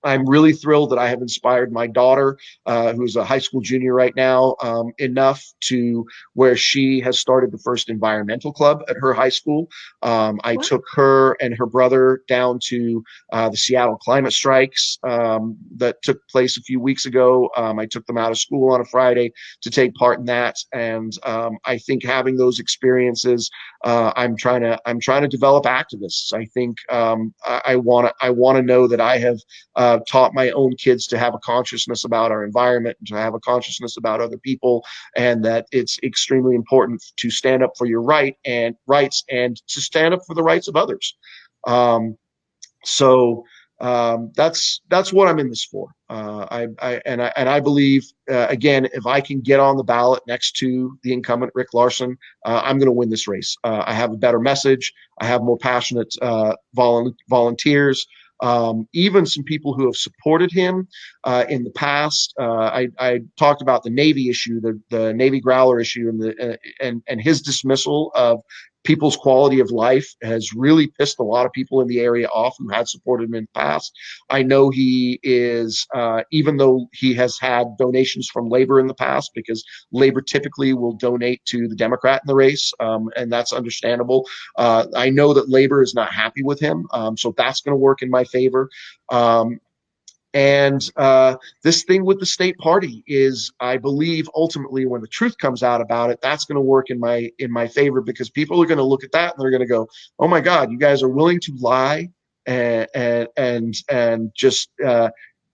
I'm really thrilled that I have inspired my daughter, who's a high school junior right now, enough to where she has started the first environmental club at her high school. I Wow. took her and her brother down to the Seattle climate strikes that took place a few weeks ago. I took them out of school on a Friday to take part in that, and I think having those experiences, I'm trying to develop activists. I think I want to know that I have taught my own kids to have a consciousness about our environment and to have a consciousness about other people, and that it's extremely important to stand up for your rights and to stand up for the rights of others. Um, so that's what I'm in this for. I believe again, if I can get on the ballot next to the incumbent Rick Larsen, I'm going to win this race. I have a better message. I have more passionate volunteers. Even some people who have supported him in the past. I talked about the Navy issue, the Navy Growler issue, and his dismissal of people's quality of life has really pissed a lot of people in the area off who had supported him in the past. I know he is, even though he has had donations from labor in the past, because labor typically will donate to the Democrat in the race, and that's understandable. I know that labor is not happy with him, so that's going to work in my favor. And this thing with the state party is, I believe, ultimately, when the truth comes out about it, that's going to work in my favor, because people are going to look at that and they're going to go, "Oh my God, you guys are willing to lie and just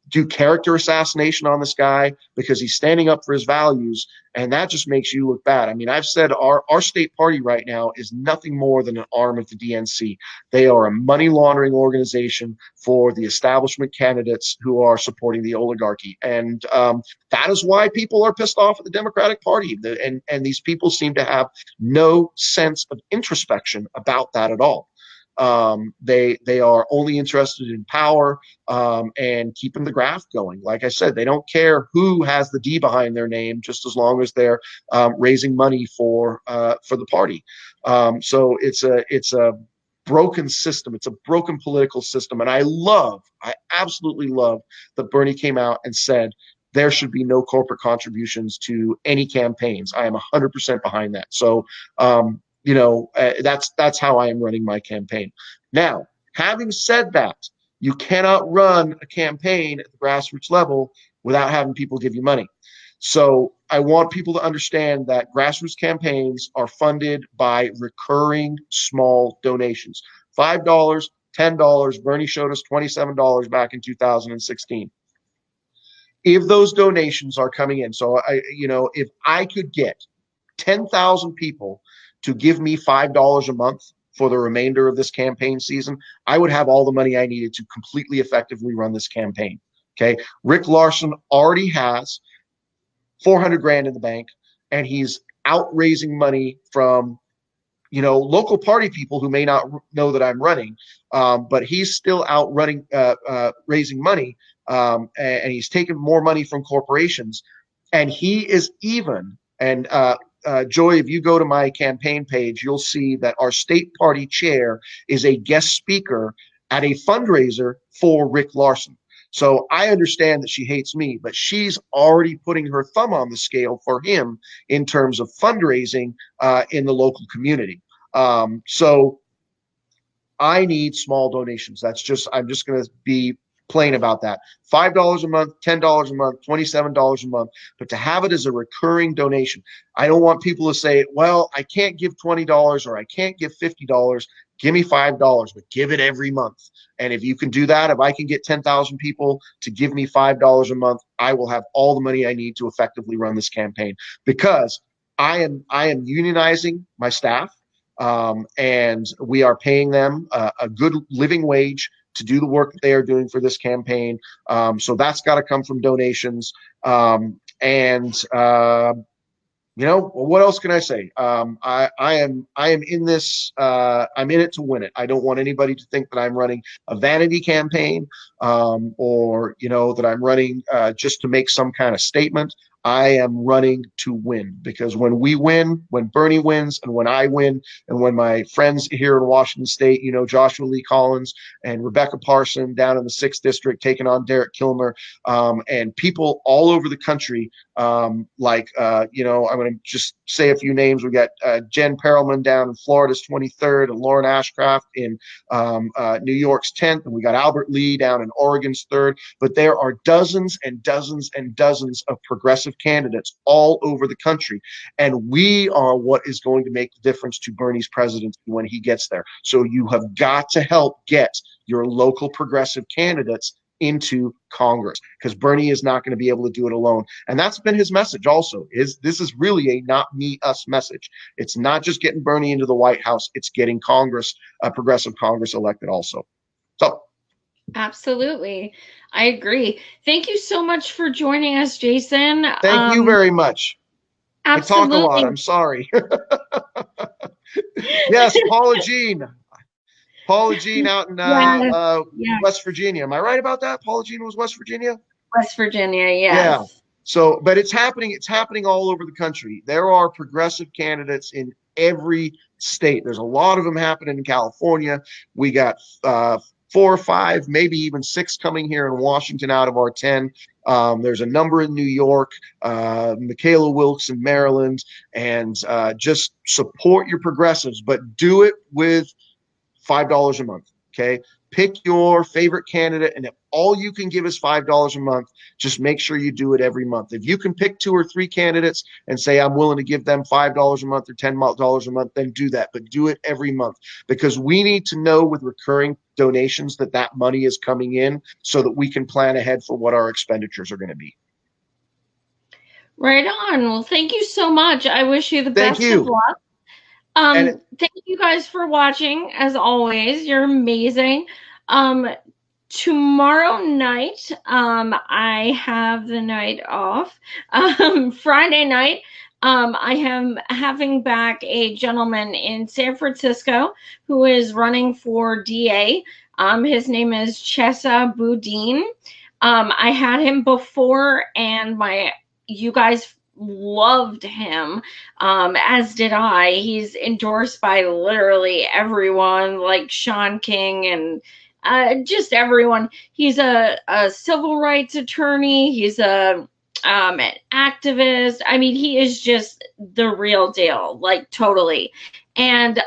do character assassination on this guy because he's standing up for his values," and that just makes you look bad. I mean, I've said our state party right now is nothing more than an arm of the DNC. They are a money laundering organization for the establishment candidates who are supporting the oligarchy, and that is why people are pissed off at the Democratic Party. And these people seem to have no sense of introspection about that at all. They are only interested in power and keeping the graft going. Like I said, they don't care who has the D behind their name, just as long as they're raising money for the party. So it's a broken system. It's a broken political system, and I absolutely love that Bernie came out and said there should be no corporate contributions to any campaigns. I am 100% behind that. So that's how I am running my campaign. Now, having said that, you cannot run a campaign at the grassroots level without having people give you money. So I want people to understand that grassroots campaigns are funded by recurring small donations. $5, $10. Bernie showed us $27 back in 2016. If those donations are coming in, so if I could get 10,000 people to give me $5 a month for the remainder of this campaign season, I would have all the money I needed to completely effectively run this campaign. Okay. Rick Larsen already has 400 grand in the bank, and he's out raising money from local party people who may not know that I'm running, but he's still out raising money, and he's taking more money from corporations, and he is even. And Joy, if you go to my campaign page, you'll see that our state party chair is a guest speaker at a fundraiser for Rick Larsen. So I understand that she hates me, but she's already putting her thumb on the scale for him in terms of fundraising in the local community. So I need small donations. I'm just going to be plain about that. $5 a month, $10 a month, $27 a month, but to have it as a recurring donation. I don't want people to say, well, I can't give $20 or I can't give $50. Give me $5, but give it every month. And if you can do that, if I can get 10,000 people to give me $5 a month, I will have all the money I need to effectively run this campaign, because I am unionizing my staff. And we are paying them a good living wage to do the work that they are doing for this campaign. So that's got to come from donations. What else can I say? I am in this. I'm in it to win it. I don't want anybody to think that I'm running a vanity campaign, or that I'm running just to make some kind of statement. I am running to win, because when we win, when Bernie wins, and when I win, and when my friends here in Washington State, Joshua Lee Collins and Rebecca Parson down in the 6th District taking on Derek Kilmer, and people all over the country, I'm going to just say a few names. We got Jen Perelman down in Florida's 23rd, and Lauren Ashcraft in New York's 10th, and we got Albert Lee down in Oregon's 3rd. But there are dozens and dozens and dozens of progressive candidates all over the country, and we are what is going to make the difference to Bernie's presidency when he gets there. So you have got to help get your local progressive candidates into Congress, because Bernie is not going to be able to do it alone. And that's been his message also. This is really a not me, us message. It's not just getting Bernie into the White House, it's getting Congress, progressive Congress elected also. So Absolutely. I agree. Thank you so much for joining us, Jason. Thank you very much. Absolutely. I talk a lot. I'm sorry. Yes, Paula Jean out in yes. West Virginia. Am I right about that? Paula Jean was West Virginia? West Virginia, yes. Yeah. So, but it's happening. It's happening all over the country. There are progressive candidates in every state. There's a lot of them happening in California. We got 4 or 5, maybe even 6 coming here in Washington out of our 10. There's a number in New York, Michaela Wilkes in Maryland, and just support your progressives, but do it with $5 a month. Okay. Pick your favorite candidate, and if all you can give is $5 a month, just make sure you do it every month. If you can pick 2 or 3 candidates and say, I'm willing to give them $5 a month or $10 a month, then do that, but do it every month, because we need to know with recurring donations that money is coming in so that we can plan ahead for what our expenditures are going to be. Right on. Well, thank you so much. I wish you the best of luck. Thank you guys for watching. As always, you're amazing. Tomorrow night, I have the night off. Friday night, I am having back a gentleman in San Francisco who is running for DA. His name is Chesa Boudin. I had him before, and you guys loved him, as did I. He's endorsed by literally everyone, like Sean King and just everyone. He's a civil rights attorney. He's an activist. I mean, he is just the real deal, like totally. And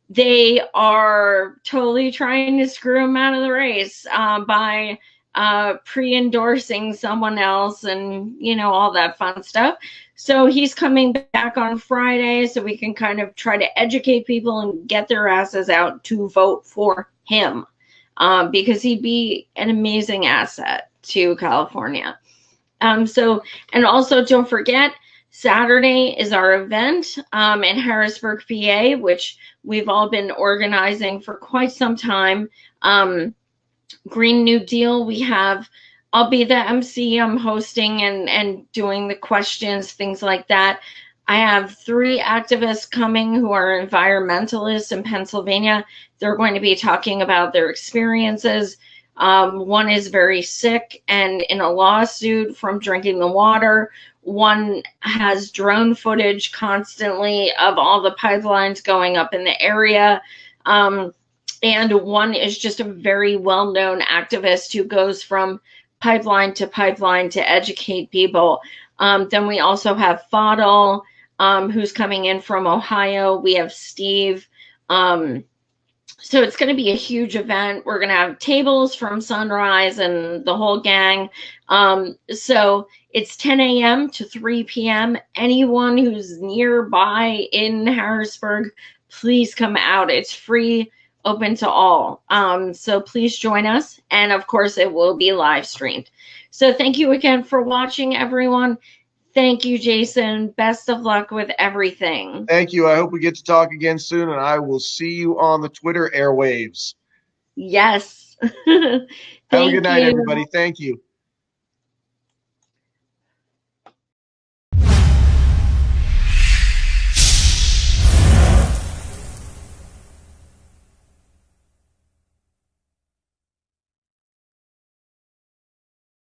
they are totally trying to screw him out of the race by pre-endorsing someone else and all that fun stuff. So he's coming back on Friday so we can kind of try to educate people and get their asses out to vote for him, because he'd be an amazing asset to California. And also don't forget, Saturday is our event in Harrisburg, PA, which we've all been organizing for quite some time. Green New Deal. I'll be the MC. I'm hosting and doing the questions, things like that. I have 3 activists coming who are environmentalists in Pennsylvania. They're going to be talking about their experiences. One is very sick and in a lawsuit from drinking the water. One has drone footage constantly of all the pipelines going up in the area. And one is just a very well-known activist who goes from pipeline to educate people. Then we also have Fadl, who's coming in from Ohio. We have Steve. So it's going to be a huge event. We're going to have tables from Sunrise and the whole gang. So it's 10 a.m. to 3 p.m. Anyone who's nearby in Harrisburg, please come out. It's free, open to all. So please join us. And of course, it will be live streamed. So thank you again for watching, everyone. Thank you, Jason. Best of luck with everything. Thank you. I hope we get to talk again soon, and I will see you on the Twitter airwaves. Yes. Have a good night, everybody. Thank you.